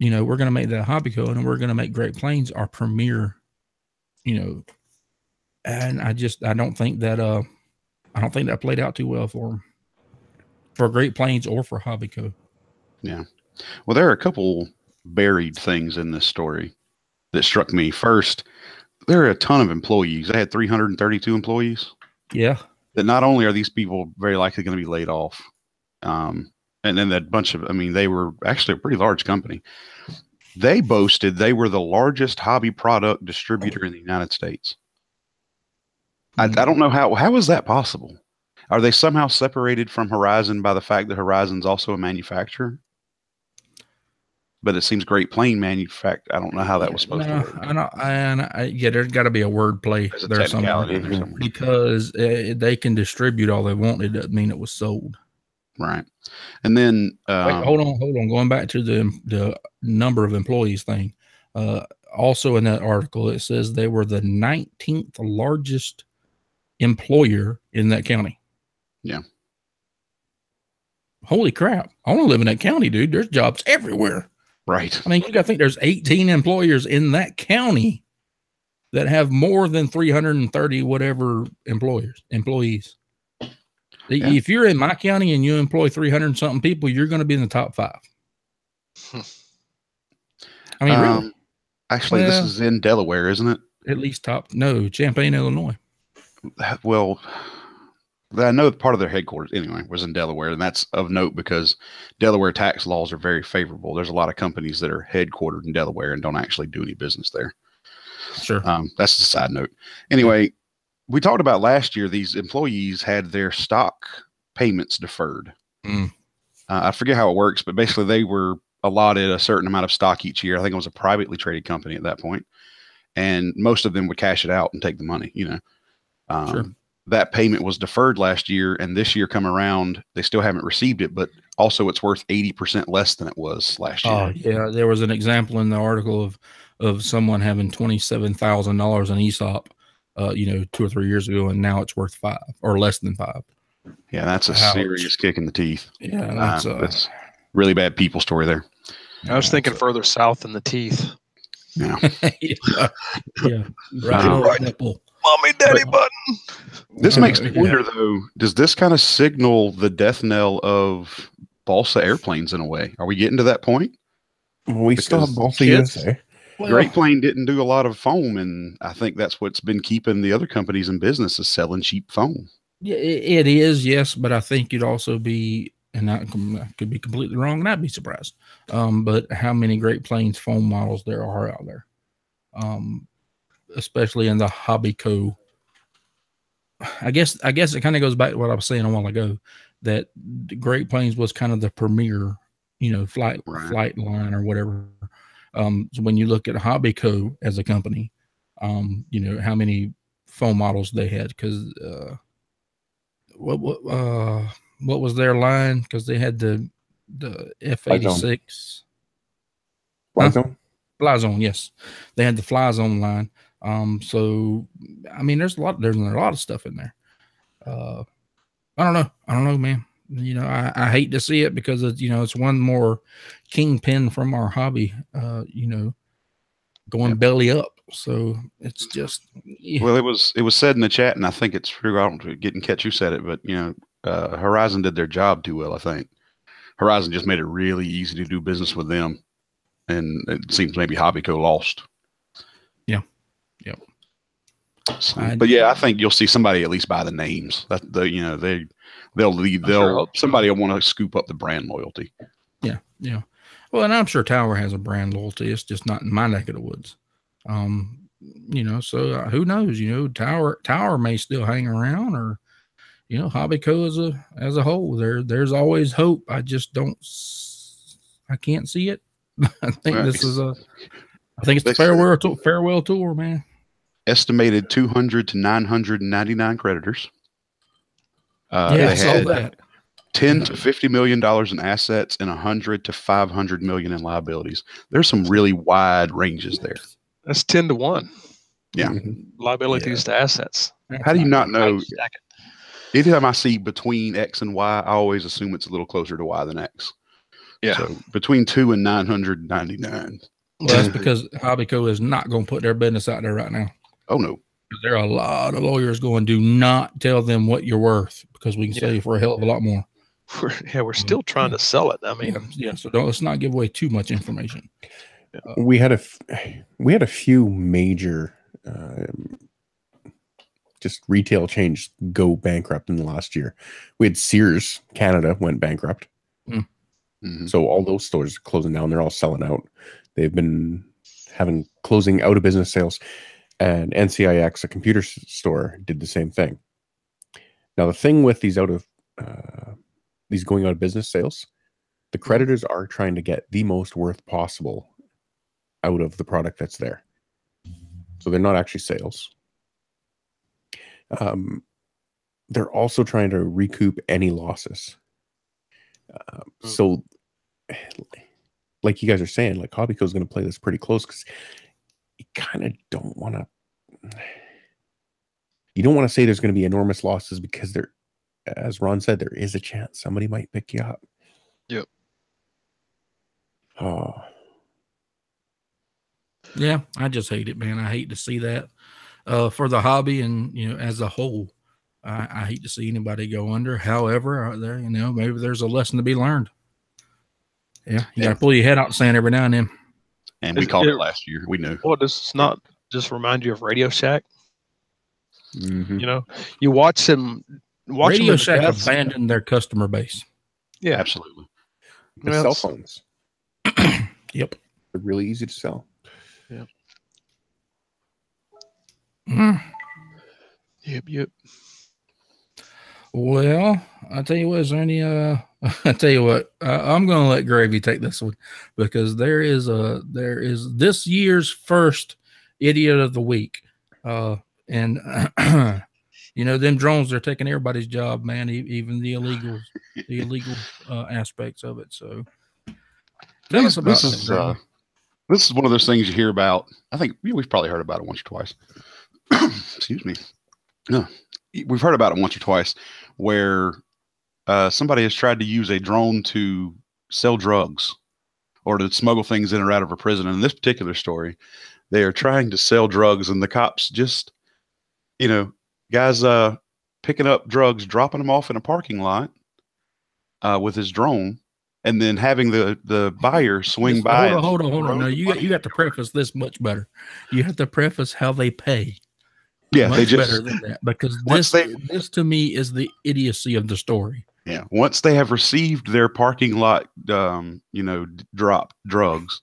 going to make that Hobbyco, and we're going to make Great Plains our premier, and I don't think that played out too well for them, for Great Plains or for Hobbyco. Yeah. Well, there are a couple buried things in this story that struck me. First, there are a ton of employees. They had 332 employees. Yeah. That not only are these people very likely going to be laid off, and then that bunch of, they were actually a pretty large company. They boasted they were the largest hobby product distributor in the United States. I don't know how is that possible? Are they somehow separated from Horizon by the fact that Horizon's also a manufacturer? But it seems Great Plains manufacturer. I don't know how that was supposed to work. There's got to be a word play there somewhere, because they can distribute all they want. It doesn't mean it was sold. Right. And then wait, hold on. Going back to the number of employees thing. Also in that article, it says they were the 19th largest employer in that county. Yeah. Holy crap. I want to live in that county, dude. There's jobs everywhere. Right. You got to think there's 18 employers in that county that have more than 330 whatever employees. Yeah. If you're in my county and you employ 300 something people, you're going to be in the top 5. Really? Actually, this is in Delaware, isn't it? At least Champaign, Illinois. Well, I know part of their headquarters anyway was in Delaware, and that's of note because Delaware tax laws are very favorable. There's a lot of companies that are headquartered in Delaware and don't actually do any business there. Sure. That's a side note. Anyway, we talked about last year, these employees had their stock payments deferred. I forget how it works, but basically they were allotted a certain amount of stock each year. I think it was a privately traded company at that point, and most of them would cash it out and take the money, Sure. that payment was deferred last year, and this year come around, they still haven't received it, but also it's worth 80% less than it was last year. Oh yeah, there was an example in the article of someone having $27,000 in ESOP, 2 or 3 years ago, and now it's worth $5 or less than $5. Yeah, that's a serious kick in the teeth. Yeah, that's really bad people story there. I was thinking further south than the teeth. Yeah, yeah, right nipple. Mommy, daddy button. This makes me wonder, though, does this kind of signal the death knell of balsa airplanes in a way? Are we getting to that point? Well, we still have Balsa USA. Well, Great Plain didn't do a lot of foam, and I think that's what's been keeping the other companies in business is selling cheap foam. Yeah, it is, yes, but I think you'd also be, and I could be completely wrong, and I'd be surprised, but how many Great Plains foam models there are out there. Especially in the hobby co. I guess it kind of goes back to what I was saying a while ago, that Great Plains was kind of the premier, flight line or whatever. So when you look at Hobby Co as a company, how many foam models they had, because what was their line? Because they had the F86 Fly Zone. Fly Zone, yes, they had the Fly Zone line. So I mean, there's a lot of stuff in there. I don't know, man. I hate to see it because it's one more kingpin from our hobby, going belly up. So it's just, well, it was said in the chat, and I think it's true. I didn't catch who said it, but Horizon did their job too well. I think Horizon just made it really easy to do business with them, and it seems maybe Hobbyco lost. So, but yeah, I think you'll see somebody at least buy the names. That somebody will want to scoop up the brand loyalty. Yeah. Well, and I'm sure Tower has a brand loyalty. It's just not in my neck of the woods. So who knows? Tower may still hang around, or Hobbyco as a whole. There's always hope. I just I can't see it. I think it's the farewell tour, man. Estimated 200 to 999 creditors. They had that. $10 to $50 million in assets and $100 to $500 million in liabilities. There's some really wide ranges there. That's 10 to 1. Yeah, liabilities to assets. How do you not know? Anytime I see between X and Y, I always assume it's a little closer to Y than X. Yeah, so between 2 and 999. Well, that's because Hobbyco is not going to put their business out there right now. Oh, no. There are a lot of lawyers going, do not tell them what you're worth, because we can sell you for a hell of a lot more. We're still trying to sell it. I mean, so let's not give away too much information. We had a few major just retail chains go bankrupt in the last year. We had Sears Canada went bankrupt. Mm-hmm. So all those stores are closing down. They're all selling out. They've been having closing out of business sales. And NCIX, a computer store, did the same thing. Now, the thing with these going out of business sales, the creditors are trying to get the most worth possible out of the product that's there. So they're not actually sales. They're also trying to recoup any losses. So, like you guys are saying, like Hobbyco is going to play this pretty close, because you kind of don't want to. You don't want to say there's going to be enormous losses, because there, as Ron said, there is a chance somebody might pick you up. Yep. Oh. Yeah, I just hate it, man. I hate to see that for the hobby, and as a whole, I hate to see anybody go under. However, there, maybe there's a lesson to be learned. Yeah, you got to pull your head out the sand every now and then. And we called it last year. We knew. Well, does not just remind you of Radio Shack? Mm-hmm. You watch them. Radio Shack abandoned their customer base. Yeah, absolutely. The cell phones. Yep. They're really easy to sell. Yeah. Yep. Well, I'll tell you what, is there any, I tell you what, I'm going to let Gravy take this one, because there is this year's first Idiot of the Week. And You know, them drones are taking everybody's job, man. Even the illegal aspects of it. So, tell us about that. This is one of those things you hear about. I think we've probably heard about it once or twice. Excuse me. No, we've heard about it once or twice, where somebody has tried to use a drone to sell drugs or to smuggle things in or out of a prison. And in this particular story, they are trying to sell drugs, and the cops just, guys picking up drugs, dropping them off in a parking lot with his drone, and then having the buyer swing by. Hold on. No, you got to preface this much better. You have to preface how they pay. Yeah, much better than that, because this to me is the idiocy of the story. Yeah, once they have received their parking lot, drop drugs,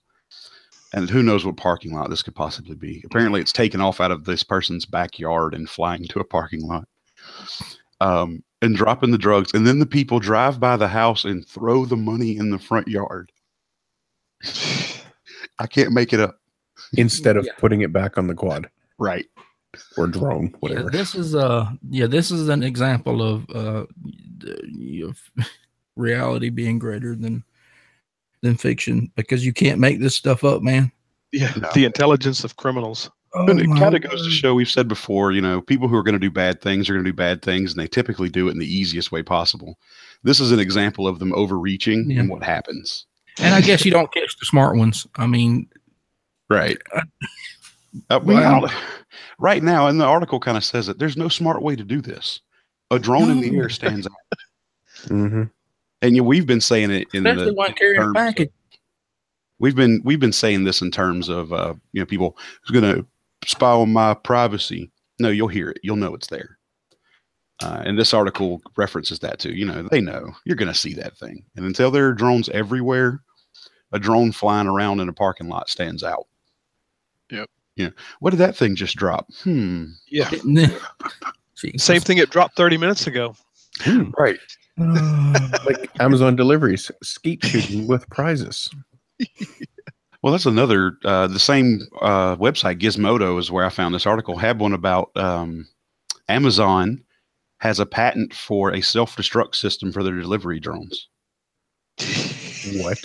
and who knows what parking lot this could possibly be. Apparently, it's taken off out of this person's backyard and flying to a parking lot, and dropping the drugs, and then the people drive by the house and throw the money in the front yard. I can't make it up. Instead of putting it back on the quad, right? Or drone, whatever. Yeah, this is an example of reality being greater than fiction, because you can't make this stuff up, man. Yeah, no. The intelligence of criminals. And it kind of goes to show, we've said before, people who are going to do bad things are going to do bad things, and they typically do it in the easiest way possible. This is an example of them overreaching and what happens. And I guess you don't catch the smart ones. I mean, right. Right now, and the article kind of says it, there's no smart way to do this. A drone in the air stands out. Mm-hmm. And we've been saying it in especially one carrying a package. We've been saying this in terms of people who's going to spy on my privacy. No, you'll hear it. You'll know it's there. And this article references that too. They know you're going to see that thing. And until there are drones everywhere, a drone flying around in a parking lot stands out. Yep. Yeah. What did that thing just drop? Yeah. Same thing it dropped 30 minutes ago. Right. Like Amazon deliveries, skeet shooting with prizes. Well, that's another, the same website, Gizmodo, is where I found this article, had one about Amazon has a patent for a self-destruct system for their delivery drones. What?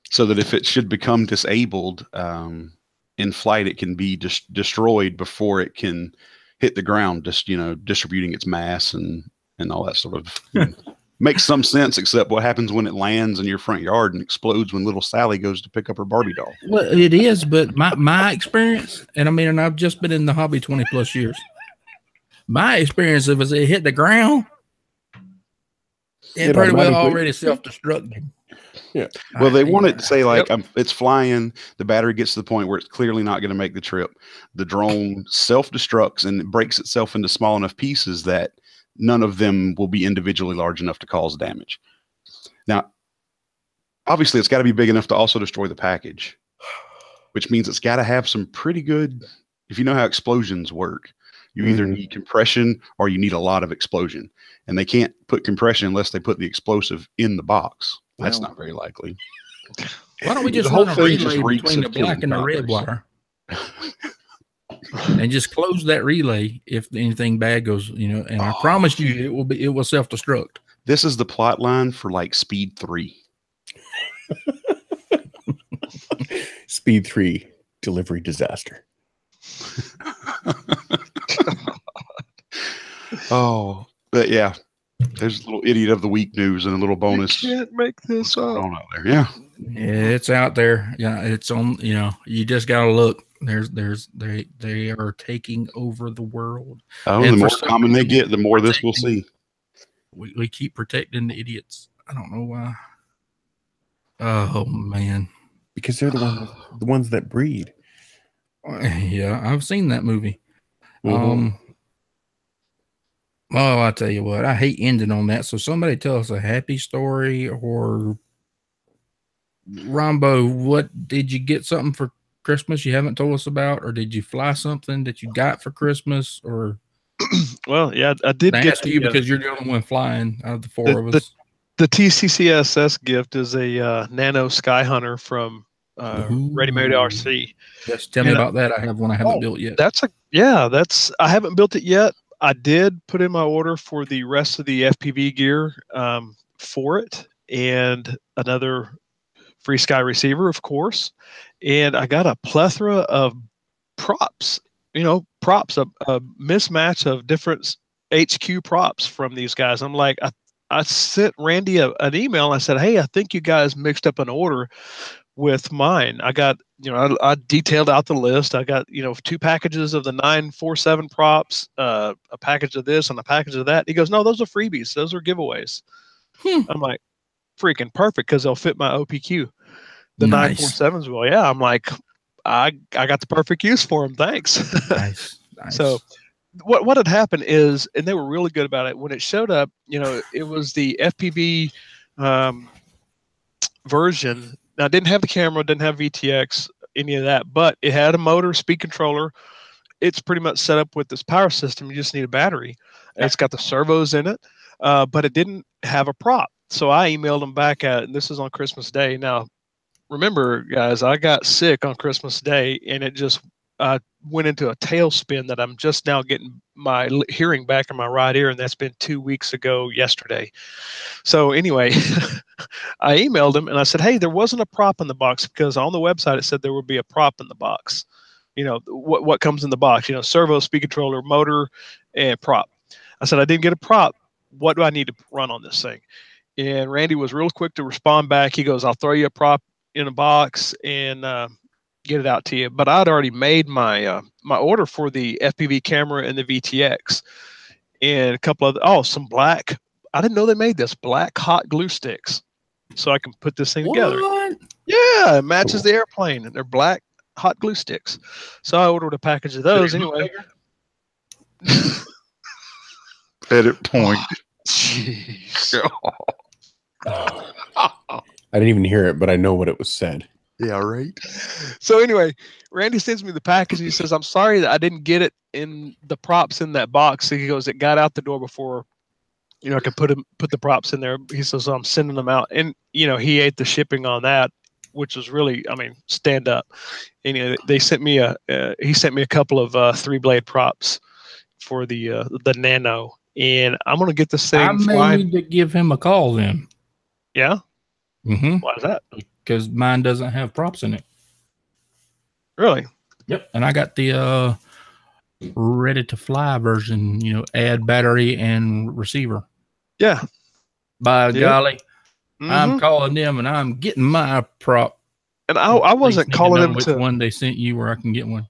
So that if it should become disabled in flight, it can be destroyed before it can hit the ground, just, distributing its mass and all that sort of makes some sense, except what happens when it lands in your front yard and explodes when little Sally goes to pick up her Barbie doll. Well, it is, but my experience, and I've just been in the hobby 20 plus years. My experience of it hit the ground, it pretty well already self-destructed. Yeah. Well, they want it to say like it's flying. The battery gets to the point where it's clearly not going to make the trip. The drone self-destructs and it breaks itself into small enough pieces that none of them will be individually large enough to cause damage. Now, obviously, it's got to be big enough to also destroy the package, which means it's got to have some pretty good. If you know how explosions work, you either need compression or you need a lot of explosion, and they can't put compression unless they put the explosive in the box. That's not very likely. Why don't we just run a relay between the black and the red wire and just close that relay if anything bad goes, and I promise you it will self-destruct. This is the plot line for like Speed 3. Speed 3 delivery disaster. Oh, but yeah. There's a little idiot of the week news and a little bonus. You can't make this up. Out there. Yeah. It's out there. Yeah, it's on. You just gotta look. They are taking over the world. Oh, and the more common they get, the more this we'll see. We keep protecting the idiots. I don't know why. Oh man, because they're the ones that breed. Yeah, I've seen that movie. Mm-hmm. Oh, I tell you what, I hate ending on that. So somebody tell us a happy story, or Rombo, what did you get something for Christmas you haven't told us about, or did you fly something that you got for Christmas? Or well, yeah, I did get to you because you're the only one flying out of the four of us. The TCCSS gift is a Nano Sky Hunter from Ready Made RC. Yes, tell me about that. I have one I haven't built yet. I haven't built it yet. I did put in my order for the rest of the FPV gear for it, and another free sky receiver, of course. And I got a plethora of props, props, a mismatch of different HQ props from these guys. I'm like, I sent Randy an email. And I said, hey, I think you guys mixed up an order with mine. I got, I detailed out the list. I got, 2 packages of the 947 props, a package of this and a package of that. He goes, no, those are freebies. Those are giveaways. I'm like, freaking perfect, because they'll fit my OPQ. The Nice. 947s will. Yeah. I'm like, I got the perfect use for them. Thanks. Nice. So what had happened is, and they were really good about it, when it showed up, it was the FPV version. Now, it didn't have the camera, didn't have VTX, any of that, but it had a motor, speed controller. It's pretty much set up with this power system. You just need a battery. Yeah. It's got the servos in it, but it didn't have a prop. So I emailed them back and this is on Christmas Day. Now, remember, guys, I got sick on Christmas Day, and it just went into a tailspin that I'm just now getting my hearing back in my right ear, and that's been 2 weeks ago yesterday. So anyway, I emailed him and I said, hey, there wasn't a prop in the box, because on the website it said there would be a prop in the box. What comes in the box, servo, speed controller, motor, and prop. I said, I didn't get a prop. What do I need to run on this thing? And Randy was real quick to respond back. He goes, I'll throw you a prop in a box and get it out to you. But I'd already made my my order for the FPV camera and the VTX, and a couple of some black. I didn't know they made this black hot glue sticks, so I can put this thing together. Yeah, it matches the airplane, and they're black hot glue sticks. So I ordered a package of those anyway. Edit point. Jeez. I didn't even hear it, but I know what it was said. Yeah, right. So anyway, Randy sends me the package. He says, I'm sorry that I didn't get it in the props in that box. So he goes, it got out the door before, I could put the props in there. He says, I'm sending them out. And, he ate the shipping on that, which was really, stand up. And they sent me he sent me a couple of 3-blade props for the Nano. And I'm going to get this thing I may need to give him a call then. Yeah? Mm-hmm. Why is that? Because mine doesn't have props in it. Really? Yep. And I got the ready to fly version, add battery and receiver. Yeah. By golly, I'm calling them and I'm getting my prop. And I wasn't calling them which one they sent you where I can get one.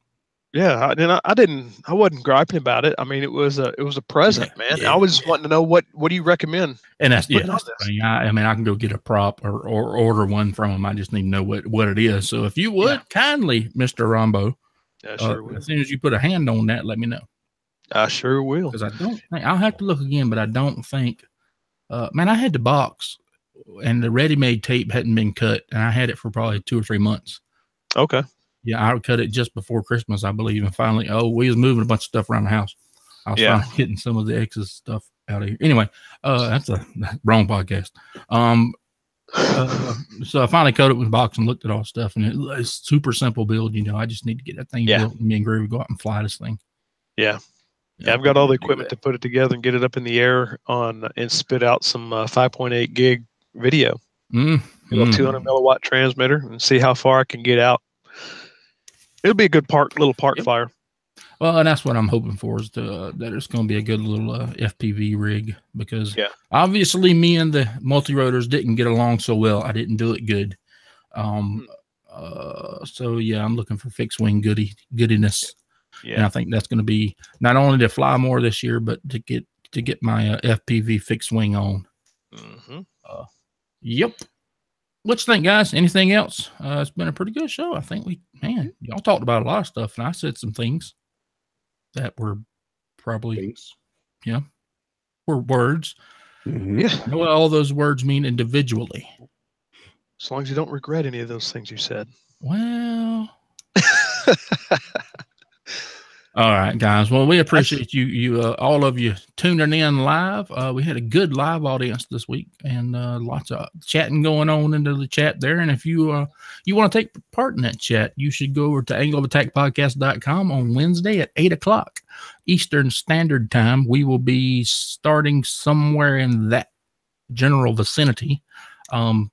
Yeah, I wasn't griping about it. I mean, it was a present, man. Yeah. I was just wanting to know what do you recommend? And that's the thing. I can go get a prop or order one from them. I just need to know what it is. So if you would kindly, Mr. Rambo, sure will. As soon as you put a hand on that, let me know. I sure will. Because I don't think I'll have to look again, but I don't think. Man, I had the box, and the ready-made tape hadn't been cut, and I had it for probably 2 or 3 months. Okay. Yeah, I cut it just before Christmas, I believe, and finally, we was moving a bunch of stuff around the house. I was finally getting some of the excess stuff out of here. Anyway, that's a wrong podcast. So I finally cut it with the box and looked at all the stuff, and it's super simple build. I just need to get that thing built, and me and Groovy go out and fly this thing. Yeah. I've got all the equipment to put it together and get it up in the air and spit out some 5.8 gig video. A 200 milliwatt transmitter, and see how far I can get out. It'll be a good little park flyer. Well, and that's what I'm hoping for, is that it's going to be a good little FPV rig, because obviously me and the multi-rotors didn't get along so well. I didn't do it good. So yeah, I'm looking for fixed wing goodiness. Yeah. And I think that's going to be not only to fly more this year, but to get my FPV fixed wing on. Yep. What you think, guys? Anything else? It's been a pretty good show. I think y'all talked about a lot of stuff, and I said some things that were probably, were words. Yeah. You know what all those words mean individually. As long as you don't regret any of those things you said. Well, All right, guys. Well, we appreciate you all of you tuning in live. We had a good live audience this week, and lots of chatting going on into the chat there. And if you want to take part in that chat, you should go over to angleofattackpodcast.com on Wednesday at 8:00 Eastern Standard Time. We will be starting somewhere in that general vicinity,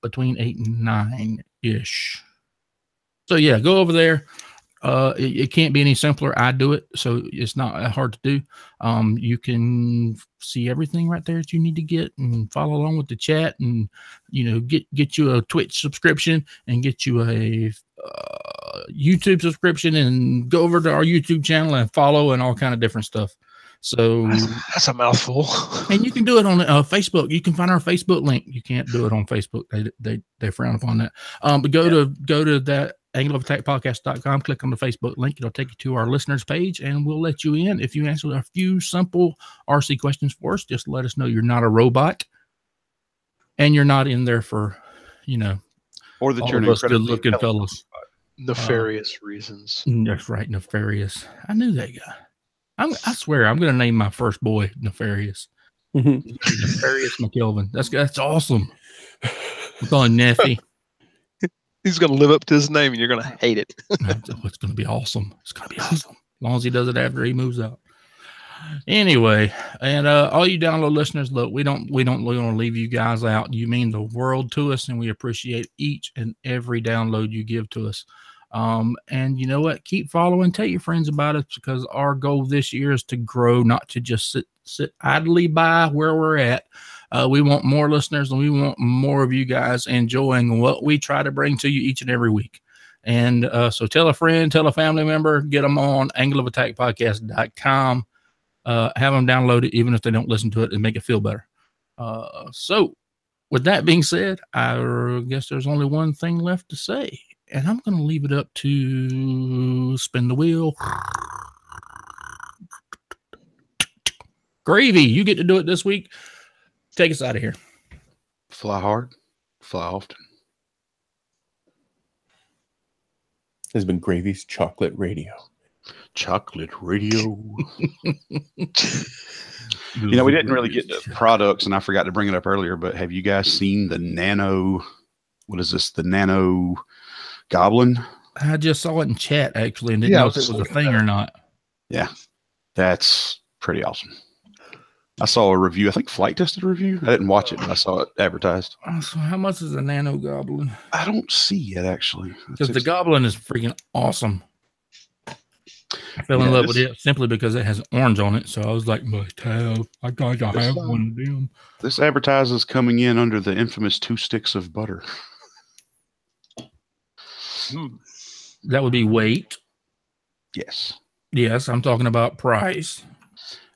between 8 and 9 ish. So yeah, go over there. It can't be any simpler. I do it, so it's not hard to do. You can see everything right there that you need to get, and follow along with the chat, and get you a Twitch subscription, and get you a YouTube subscription, and go over to our YouTube channel and follow, and all kind of different stuff. So that's a mouthful. And you can do it on Facebook. You can find our Facebook link. You can't do it on Facebook. They frown upon that. But go to that angleofattackpodcast.com, click on the Facebook link. It'll take you to our listeners page, and we'll let you in. If you answer a few simple RC questions for us, just let us know you're not a robot, and you're not in there for, or that all you're of us good-looking fellas. Nefarious reasons. That's right, nefarious. I knew that guy. I swear, I'm going to name my first boy Nefarious. Nefarious McKelvin. That's awesome. I'm calling Neffy. He's going to live up to his name, and you're going to hate it. It's going to be awesome. It's going to be awesome. As long as he does it after he moves out. Anyway, and all you download listeners, look, we don't want to leave you guys out. You mean the world to us, and we appreciate each and every download you give to us. And you know what? Keep following. Tell your friends about us, because our goal this year is to grow, not to just sit idly by where we're at. We want more listeners, and we want more of you guys enjoying what we try to bring to you each and every week. And so tell a friend, tell a family member, get them on angleofattackpodcast.com. Have them download it, even if they don't listen to it, and make it feel better. So with that being said, I guess there's only one thing left to say, and I'm going to leave it up to spin the wheel. Gravy, you get to do it this week. Take us out of here. Fly hard, fly often. This has been Gravy's Chocolate Radio. Chocolate Radio. We didn't really get to products, and I forgot to bring it up earlier, but have you guys seen the Nano? What is this? The Nano Goblin? I just saw it in chat, actually, and didn't know if it was a thing or not. Yeah, that's pretty awesome. I saw a review. I think Flight tested a review. I didn't watch it, but I saw it advertised. So how much is a Nano Goblin? I don't see it, actually. Because the Goblin is freaking awesome. I fell in love with it simply because it has orange on it. So I was like, must have. I gotta have one of them. This advertises coming in under the infamous 2 sticks of butter. That would be weight. Yes. Yes, I'm talking about price.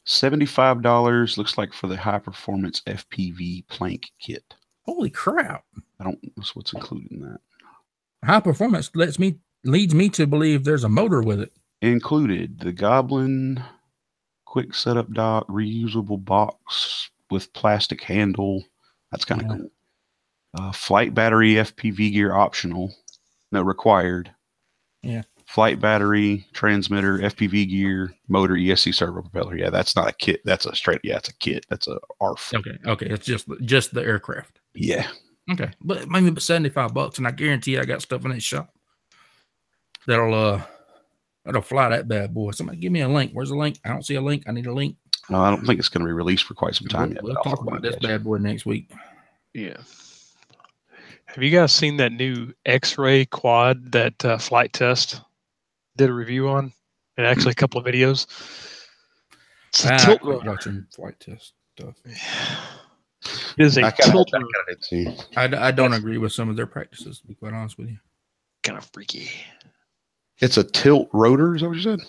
$75 looks like for the high performance FPV plank kit. Holy crap. I don't know what's included in that. High performance leads me to believe there's a motor with it. Included the Goblin quick setup dock, reusable box with plastic handle. That's kind of cool. Flight battery, FPV gear optional. No, required. Yeah. Flight battery, transmitter, FPV gear, motor, ESC servo propeller. Yeah, that's not a kit. That's a straight. Yeah, it's a kit. That's a ARF. Okay. It's just the aircraft. Yeah. Okay, but maybe $75, and I guarantee you I got stuff in that shop that'll fly that bad boy. Somebody give me a link. Where's the link? I don't see a link. I need a link. I don't think it's going to be released for quite some time yet. We'll talk about this bad boy next week. Yeah. Have you guys seen that new X-ray quad that Flight Test did a review on? And actually a couple of videos. It's a tilt rotor. Watching Flight Test stuff. It is a tilt rotor. I don't agree with some of their practices, to be quite honest with you. Kind of freaky. It's a tilt rotor, is that what you said?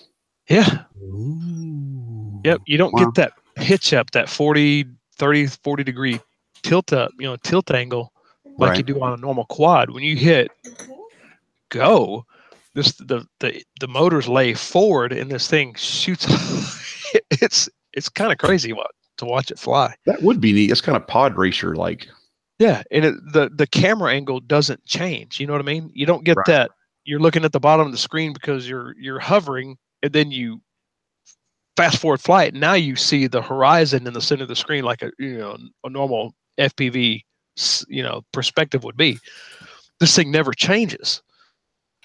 Yeah. Ooh. Yep. You don't get that pitch up, that 40 degree tilt up, tilt angle like you do on a normal quad. When you hit go, the motors lay forward and this thing shoots. It's kind of crazy to watch it fly. That would be neat. It's kind of pod racer like. Yeah, and the camera angle doesn't change. You know what I mean? You don't get that. You're looking at the bottom of the screen because you're hovering, and then you fast forward flight. Now you see the horizon in the center of the screen like a normal FPV perspective would be. This thing never changes.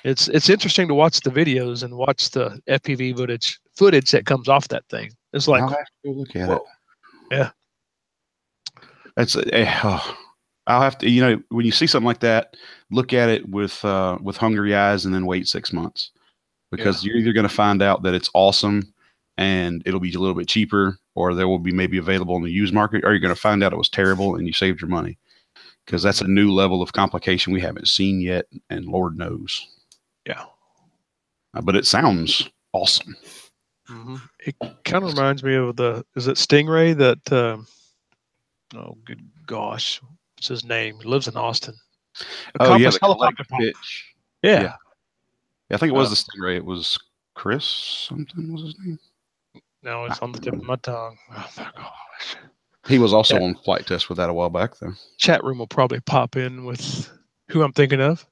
It's interesting to watch the videos and watch the FPV footage that comes off that thing. It's like, I'll have to go look at whoa. it. Yeah. That's I'll have to, when you see something like that, look at it with hungry eyes and then wait 6 months, because you're either going to find out that it's awesome and it'll be a little bit cheaper, or there will be maybe available in the used market, or you're going to find out it was terrible and you saved your money, because that's a new level of complication we haven't seen yet, and Lord knows. Yeah. But it sounds awesome. Mm-hmm. It kind of reminds me of is it Stingray that, oh, good gosh, what's his name? He lives in Austin. The helicopter pitch. Yeah. I think it was the Stingray. It was Chris something was his name. No, it's on the tip of my tongue. Oh my gosh. He was also on flight test with that a while back, though. Chat room will probably pop in with who I'm thinking of.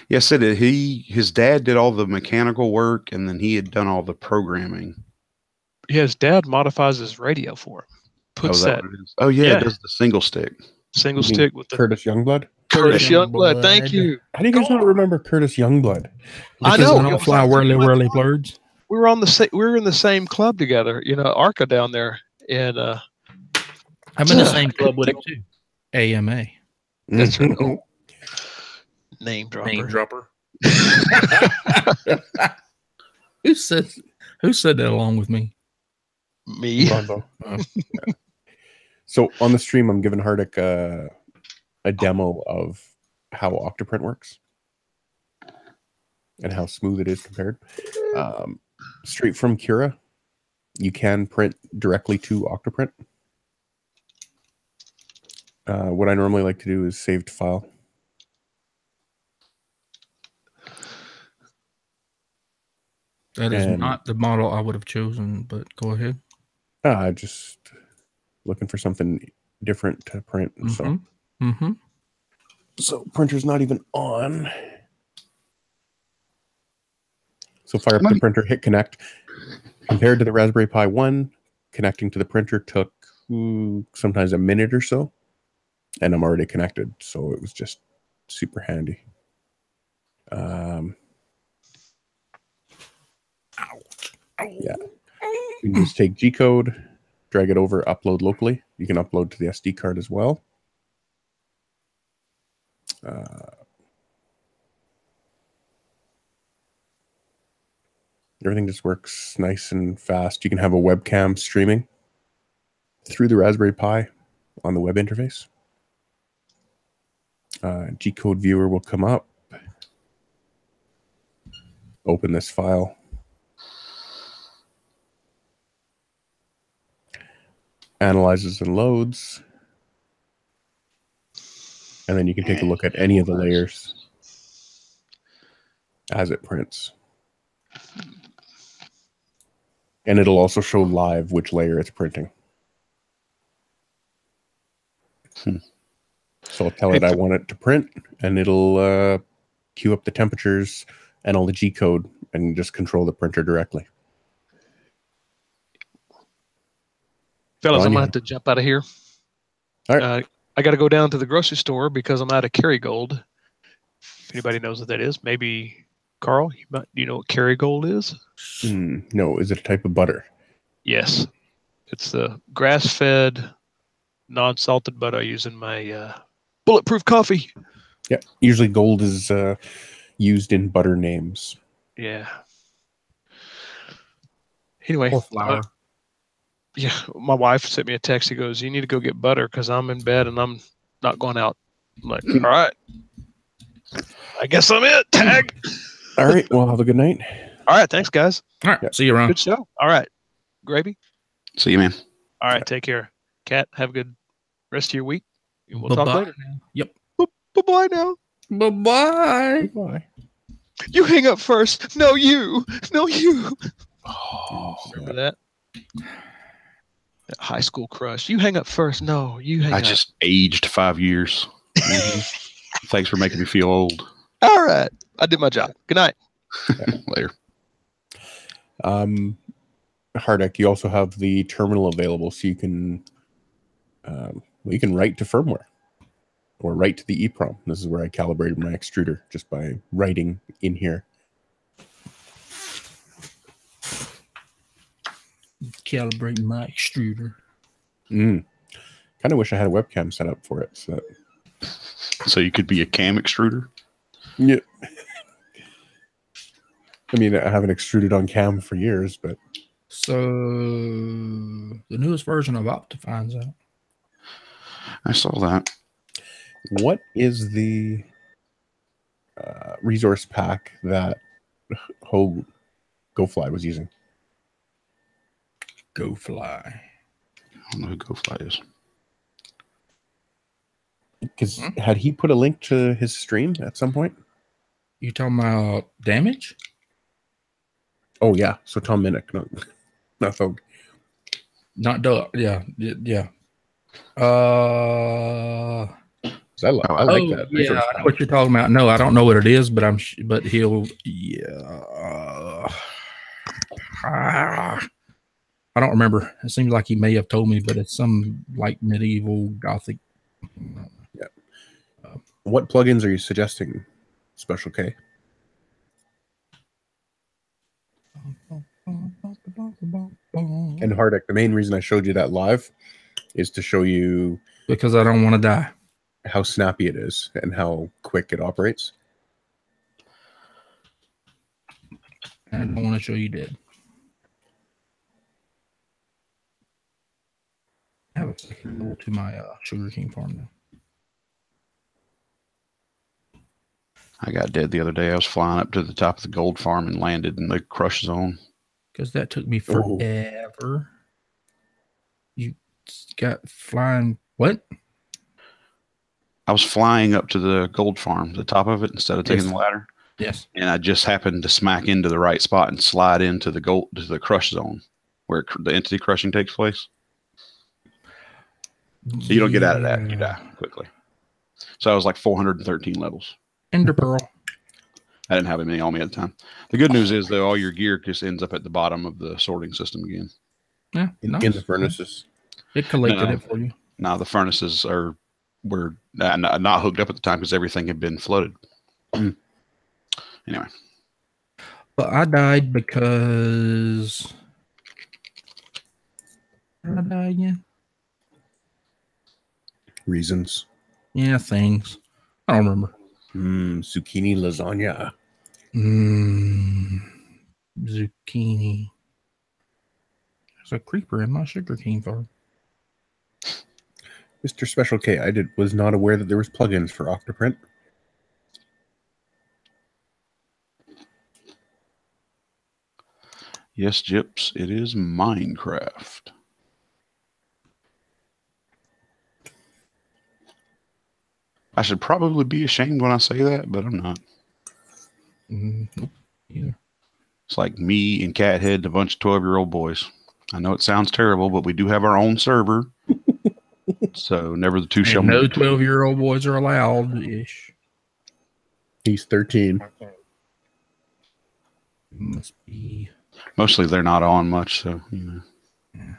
Yes, his dad did all the mechanical work, and then he had done all the programming. Yeah, his dad modifies his radio for him. Puts that. Oh yeah, it does the single stick. Single stick with the Curtis Youngblood. Curtis Youngblood. Thank you. How do you guys not remember Curtis Youngblood? I know. Don't fly whirly blurs. We were in the same club together. ARCA down there, and I'm in the same club with him too. AMA. That's right. Name dropper. Who said that along with me? Me. So on the stream, I'm giving Hardik a demo of how Octoprint works and how smooth it is compared. Straight from Cura, you can print directly to Octoprint. What I normally like to do is save to file. That is not the model I would have chosen, but go ahead. Just looking for something different to print. So printer's not even on. So fire up the printer, hit connect. Compared to the Raspberry Pi 1, connecting to the printer took sometimes a minute or so. And I'm already connected, so it was just super handy. Yeah. You can just take G-code, drag it over, upload locally. You can upload to the SD card as well. Everything just works nice and fast. You can have a webcam streaming through the Raspberry Pi on the web interface. G-code viewer will come up. Open this file. Analyzes and loads. And then you can take a look at any of the layers as it prints. And it'll also show live which layer it's printing. So I'll tell it I want it to print, and it'll queue up the temperatures and all the G-code and just control the printer directly. Fellas, I'm going to have to jump out of here. All right. I got to go down to the grocery store because I'm out of Kerrygold. If anybody knows what that is, maybe Carl, do you know what Kerrygold is? No, is it a type of butter? Yes. It's the grass-fed, non-salted butter I use in my bulletproof coffee. Yeah, usually gold is used in butter names. Yeah. Anyway. Or flour. Yeah, my wife sent me a text. She goes, "You need to go get butter because I'm in bed and I'm not going out." I'm like, all right. I guess I'm it. Tag. All right. Well, have a good night. All right. Thanks, guys. All right. See you around. Good show. All right. Gravy. See you, man. All right. Take care. Kat, have a good rest of your week. We'll talk later. Yep. Bye-bye now. Bye-bye. Bye. You hang up first. No, you. No, you. Oh, remember that? That high school crush. You hang up first. No, you hang up. I just aged 5 years. Thanks for making me feel old. All right. I did my job. Good night. Later. Hardek, you also have the terminal available, so you can write to firmware or write to the EEPROM. This is where I calibrated my extruder, just by writing in here. Calibrating my extruder. Kind of wish I had a webcam set up for it. So you could be a cam extruder? Yeah. I mean, I haven't extruded on cam for years, but... So, the newest version of Optifine's out. I saw that. What is the resource pack that GoFly was using? GoFly. I don't know who GoFly is. Because had he put a link to his stream at some point? You talking about damage? Oh, yeah. So Tom Minnick, not Hogue. Not Doug. Yeah. I like that. Yeah, I know what you're talking about. No, I don't know what it is, but but he'll. Yeah. I don't remember. It seems like he may have told me, but it's some like medieval gothic. Yeah. What plugins are you suggesting, Special K? And Hardek, the main reason I showed you that live is to show you, because I don't want to die, how snappy it is and how quick it operates. I don't want to show you dead. I have a second level to my sugarcane farm now. I got dead the other day. I was flying up to the top of the gold farm and landed in the crush zone. Because that took me forever. You got flying what? I was flying up to the gold farm, the top of it, instead of taking the ladder. Yes. And I just happened to smack into the right spot and slide into the crush zone where the entity crushing takes place. So you don't get out of that. You die quickly. So I was like 413 levels. Ender Pearl. I didn't have any on me at the time. The good news is, though, all your gear just ends up at the bottom of the sorting system again. Yeah, in the furnaces. It collected it for you. No, the furnaces were not hooked up at the time because everything had been flooded. Anyway. But I died because... Did I die again? Reasons. Yeah, things. I don't remember. Zucchini lasagna. Zucchini. There's a creeper in my sugarcane farm. Mr. Special K, I was not aware that there was plugins for Octoprint. Yes, Gyps, it is Minecraft. I should probably be ashamed when I say that, but I'm not. Nope. Either. It's like me and Cathead and a bunch of 12-year-old boys. I know it sounds terrible, but we do have our own server. So never the two shall meet. No 12-year-old boys are allowed-ish. He's 13. Must be. Mostly they're not on much, so, you know. Yeah.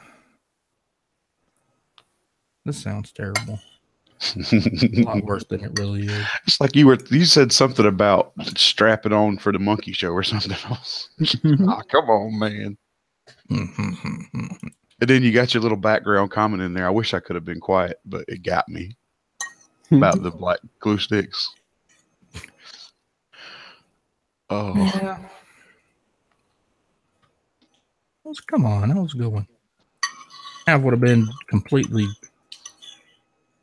This sounds terrible. A lot worse than it really is. It's like you said something about strapping on for the monkey show or something else. Oh, come on, man. And then you got your little background comment in there. I wish I could have been quiet, but it got me about the black glue sticks. Oh, yeah. Come on, that was a good one. I would have been completely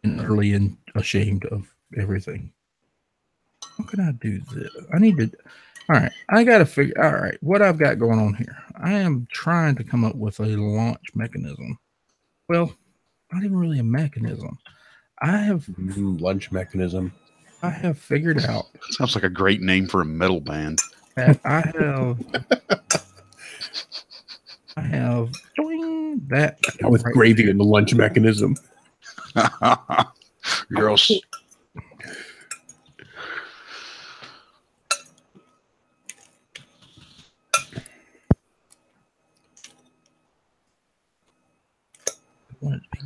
and utterly and ashamed of everything. How can I do this? I need to. All right, I got to figure. All right, what I've got going on here. I am trying to come up with a launch mechanism. Well, not even really a mechanism. I have lunch mechanism. I have figured out. Sounds like a great name for a metal band. That I have joined that with right gravy in the lunch mechanism. Gross.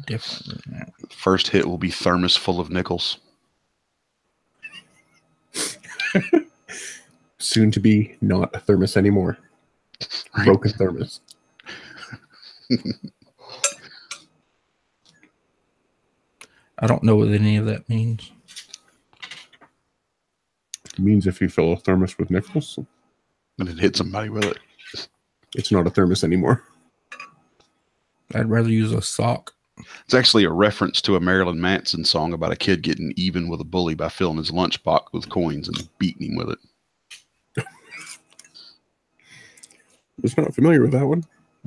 different than that. First hit will be thermos full of nickels. Soon to be not a thermos anymore. Right. Broken thermos. I don't know what any of that means. It means if you fill a thermos with nickels, And it hit somebody with it. it's not a thermos anymore. I'd rather use a sock. It's actually a reference to a Marilyn Manson song about a kid getting even with a bully by filling his lunchbox with coins and beating him with it. I was not familiar with that one.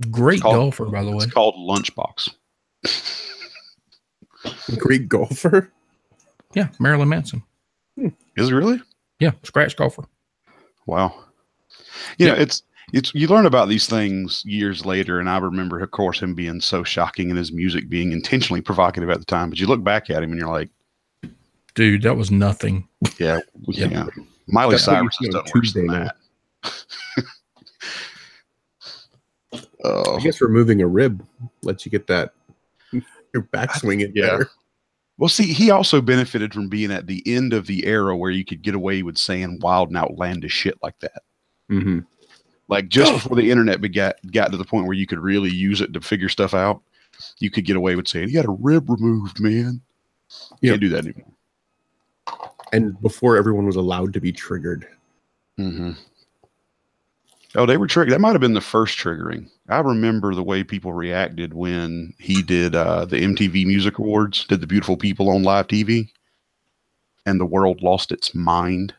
Great golfer, by the way. It's called Lunchbox. Great golfer. Yeah, Marilyn Manson. Is it really? Yeah, scratch golfer. Wow. You know, it's you learn about these things years later, and I remember, of course, him being so shocking and his music being intentionally provocative at the time. But you look back at him and you're like, dude, that was nothing. yeah. Miley Cyrus has done worse than that. I guess removing a rib lets you get that your backswing it better. Well, see, he also benefited from being at the end of the era where you could get away with saying wild and outlandish shit like that. Mm-hmm. Like just before the internet got to the point where you could really use it to figure stuff out, you could get away with saying, "You got a rib removed, man." You can't do that anymore. And before everyone was allowed to be triggered. Mm-hmm. Oh, they were triggered. That might have been the first triggering. I remember the way people reacted when he did the MTV Music Awards, did the Beautiful People on live TV, and the world lost its mind.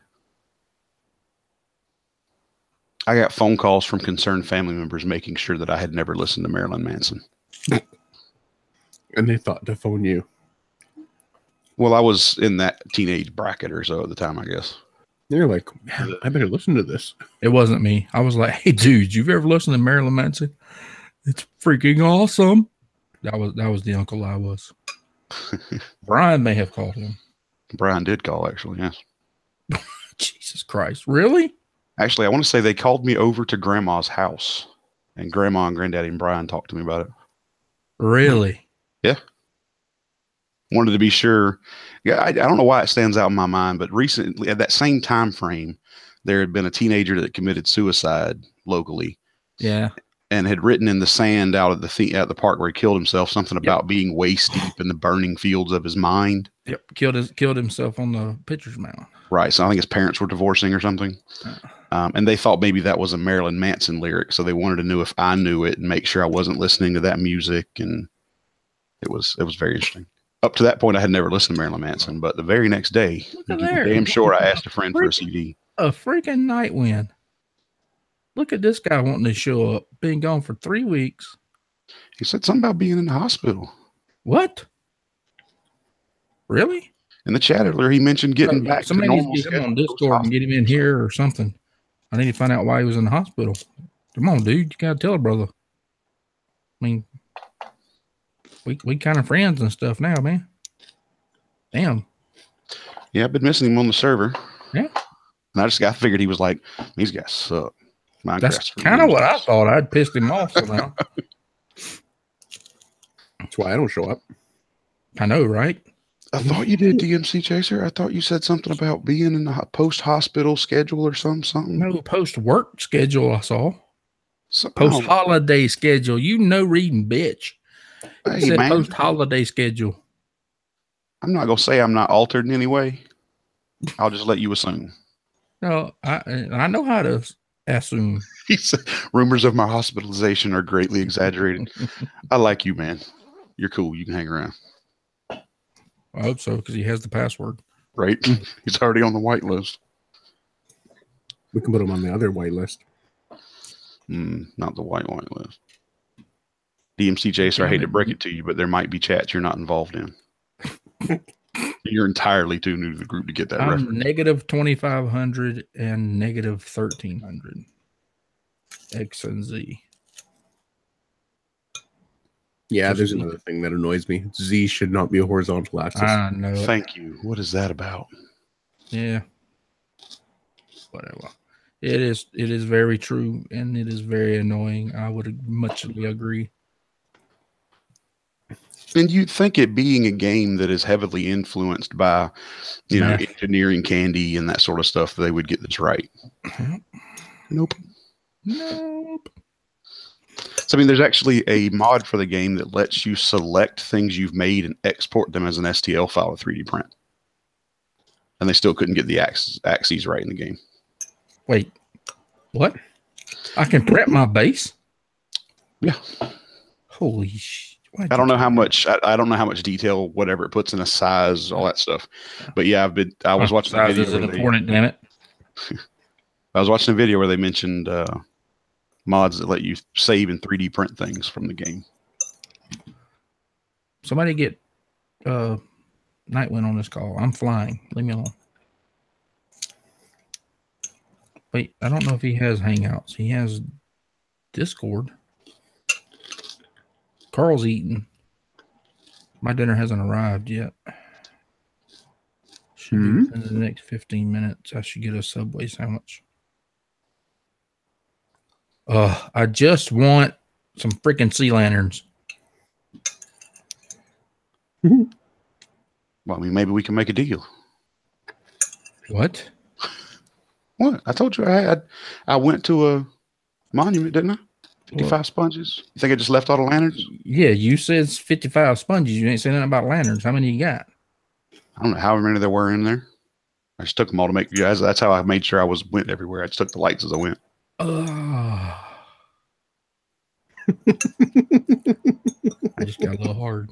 I got phone calls from concerned family members making sure that I had never listened to Marilyn Manson. And they thought to phone you. Well, I was in that teenage bracket or so at the time, I guess. They're like, man, I better listen to this. It wasn't me. I was like, hey, dude, you've ever listened to Marilyn Manson? It's freaking awesome. That was the uncle I was. Brian may have called him. Brian did call, actually, yes. Jesus Christ. Really? Actually, I want to say they called me over to Grandma's house, and Grandma and Granddaddy and Brian talked to me about it. Really? Yeah. Wanted to be sure. Yeah, I don't know why it stands out in my mind, but recently, at that same time frame, there had been a teenager that committed suicide locally. Yeah. And had written in the sand out at the park where he killed himself something about being waist deep in the burning fields of his mind. Yep. Killed himself on the pitcher's mound. Right. So I think his parents were divorcing or something. And they thought maybe that was a Marilyn Manson lyric. So they wanted to know if I knew it and make sure I wasn't listening to that music. And it was very interesting. Up to that point, I had never listened to Marilyn Manson, but the very next day, you can be damn sure I asked a friend for a CD. A freaking night wind. Look at this guy wanting to show up. Been gone for 3 weeks. He said something about being in the hospital. What? Really? In the chat earlier, he mentioned getting back to normal. Somebody needs to get him on Discord and get him in here or something. I need to find out why he was in the hospital. Come on, dude. You gotta tell a brother. I mean, we kind of friends and stuff now, man. Damn. Yeah, I've been missing him on the server. Yeah. And I figured he was like, these guys suck. That's kind of what I thought. I'd pissed him off somehow. That's why I don't show up. I know, right? I thought you did, DMC Chaser. I thought you said something about being in the post-hospital schedule or something. No, post-work schedule I saw. Something Post-holiday schedule. You know reading, bitch. Hey, It said man. post-holiday schedule. I'm not going to say I'm not altered in any way. I'll just let you assume. No, I know how to assume. He said, rumors of my hospitalization are greatly exaggerated. I like you, man. You're cool. You can hang around. I hope so, because he has the password. Right? He's already on the white list. We can put him on the other white list. Not the white list. DMC Chaser, I hate to break it to you, but there might be chats you're not involved in. You're entirely too new to the group to get that reference. Negative 2,500 and negative 1,300. X and Z. Yeah, there's another thing that annoys me. Z should not be a horizontal axis. I know. Thank you. What is that about? Yeah. Whatever. It is very true, and it is very annoying. I would muchly agree. And you'd think it being a game that is heavily influenced by, engineering candy and that sort of stuff, they would get this right. Nope. So, I mean, there's actually a mod for the game that lets you select things you've made and export them as an STL file to 3D print. And they still couldn't get the axes right in the game. Wait, what? I can print my base? Yeah. Holy shit. I don't know how much. I don't know how much detail, whatever it puts in a size, all that stuff. But yeah, I was watching a video. Size is important, damn it. I was watching a video where they mentioned mods that let you save and 3D print things from the game. Somebody get Nightwind on this call. I'm flying. Leave me alone. Wait, I don't know if he has Hangouts. He has Discord. Carl's eating. My dinner hasn't arrived yet. Should be in the next 15 minutes. I should get a Subway sandwich. I just want some freaking sea lanterns. Well, I mean, maybe we can make a deal. What? What? I told you I went to a monument, didn't I? 55 sponges. You think I just left all the lanterns? Yeah, you said 55 sponges. You ain't saying nothing about lanterns. How many you got? I don't know how many there were in there. I just took them all to make you guys. That's how I made sure I went everywhere. I just took the lights as I went. I just got a little hard.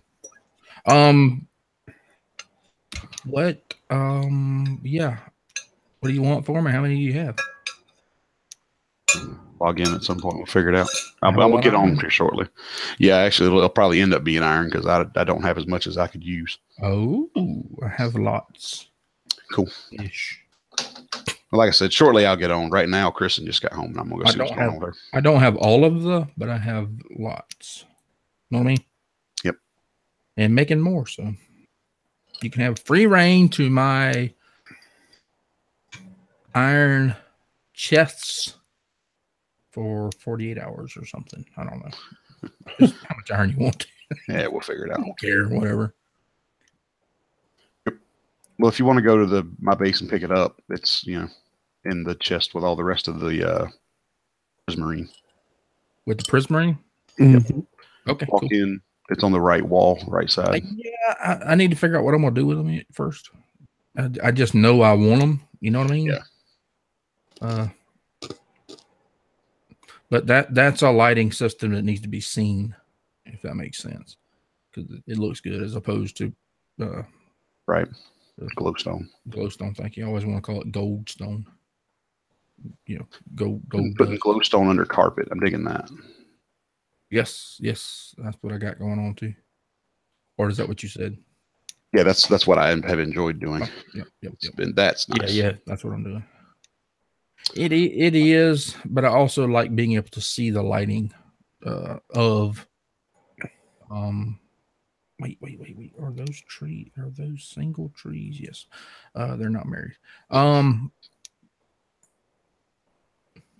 What? Yeah. What do you want for me? How many do you have? Log in at some point. We'll figure it out. I'm gonna get on here shortly. Yeah, actually, it'll probably end up being iron because I don't have as much as I could use. Oh, I have lots. Cool. Ish. Well, like I said, shortly I'll get on. Right now, Kristen just got home, and I'm gonna go see what's going on there. I don't have all of but I have lots. Know what I mean? Yep. And making more, so you can have free reign to my iron chests for 48 hours or something. I don't know. Just how much iron you want. Yeah, we'll figure it out. I don't care, whatever. Yep. Well, if you want to go to my base and pick it up, it's in the chest with all the rest of the Prismarine. With the Prismarine? Mm-hmm. Yep. Okay. Walk in. It's on the right wall, right side. Yeah, I need to figure out what I'm gonna do with them first. I just know I want them. You know what I mean? Yeah. But that's a lighting system that needs to be seen, if that makes sense, because it looks good as opposed to right. Glowstone. Glowstone. Thank you. I always want to call it goldstone. Gold. Putting glowstone under carpet. I'm digging that. Yes, that's what I got going on too. Or is that what you said? Yeah, that's what I have enjoyed doing. Yep. That's nice. Yeah, that's what I'm doing. It is, but I also like being able to see the lighting of wait. Are those single trees? Yes. They're not married.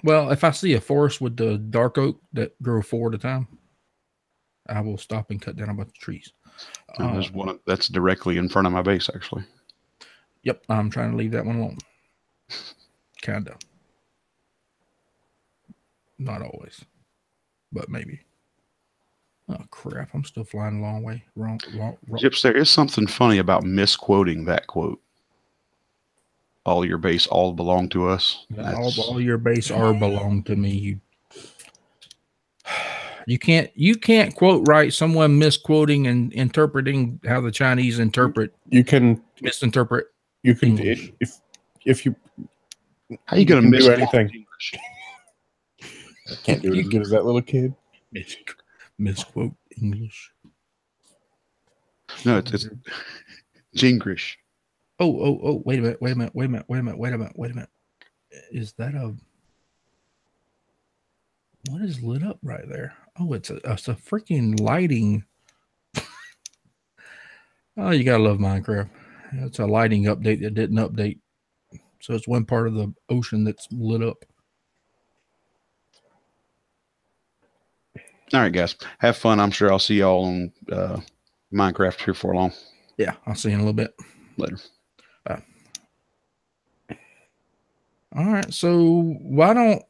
Well, if I see a forest with the dark oak that grow 4 at a time, I will stop and cut down a bunch of trees. There's one that's directly in front of my base, actually. Yep, I'm trying to leave that one alone. Kind of. Not always, but maybe. Oh, crap. I'm still flying a long way. Wrong. Jips, there is something funny about misquoting that quote. All your base all belong to us. All your base are belong to me. You can't quote right someone misquoting and interpreting how the Chinese interpret. You can misinterpret. You can English. if you. How are you going to do anything? I can't do it as good as that little kid. Misquote English. No, it's Jingrish. Oh! Wait a minute! Is that what is lit up right there? Oh, it's a freaking lighting. Oh, you gotta love Minecraft. It's a lighting update that didn't update, so it's one part of the ocean that's lit up. All right, guys, have fun. I'm sure I'll see y'all on Minecraft here for long. Yeah, I'll see you in a little bit. Later. All right, so why don't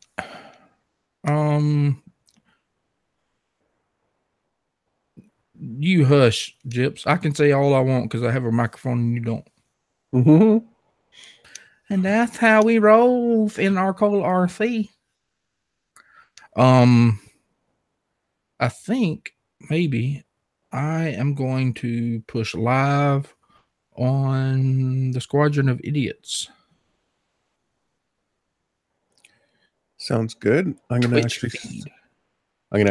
you hush, Jips? I can say all I want because I have a microphone and you don't. Mm-hmm. And that's how we roll in our cold RC. I think maybe I am going to push live on the Squadron of Idiots. Sounds good. I'm gonna actually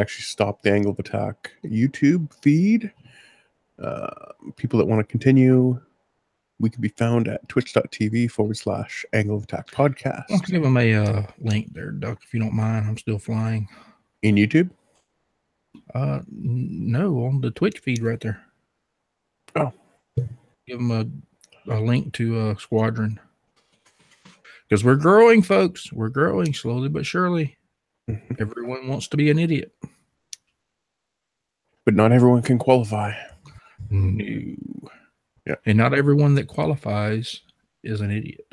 stop the Angle of Attack YouTube feed. People that want to continue, we can be found at twitch.tv/Angle of Attack podcast. I'll give them a link there, Duck, if you don't mind. I'm still flying. In YouTube? No, on the Twitch feed right there. Oh. Give them a link to Squadron. Because we're growing, folks. We're growing slowly but surely. Mm-hmm. Everyone wants to be an idiot. But not everyone can qualify. No. Yeah. And not everyone that qualifies is an idiot.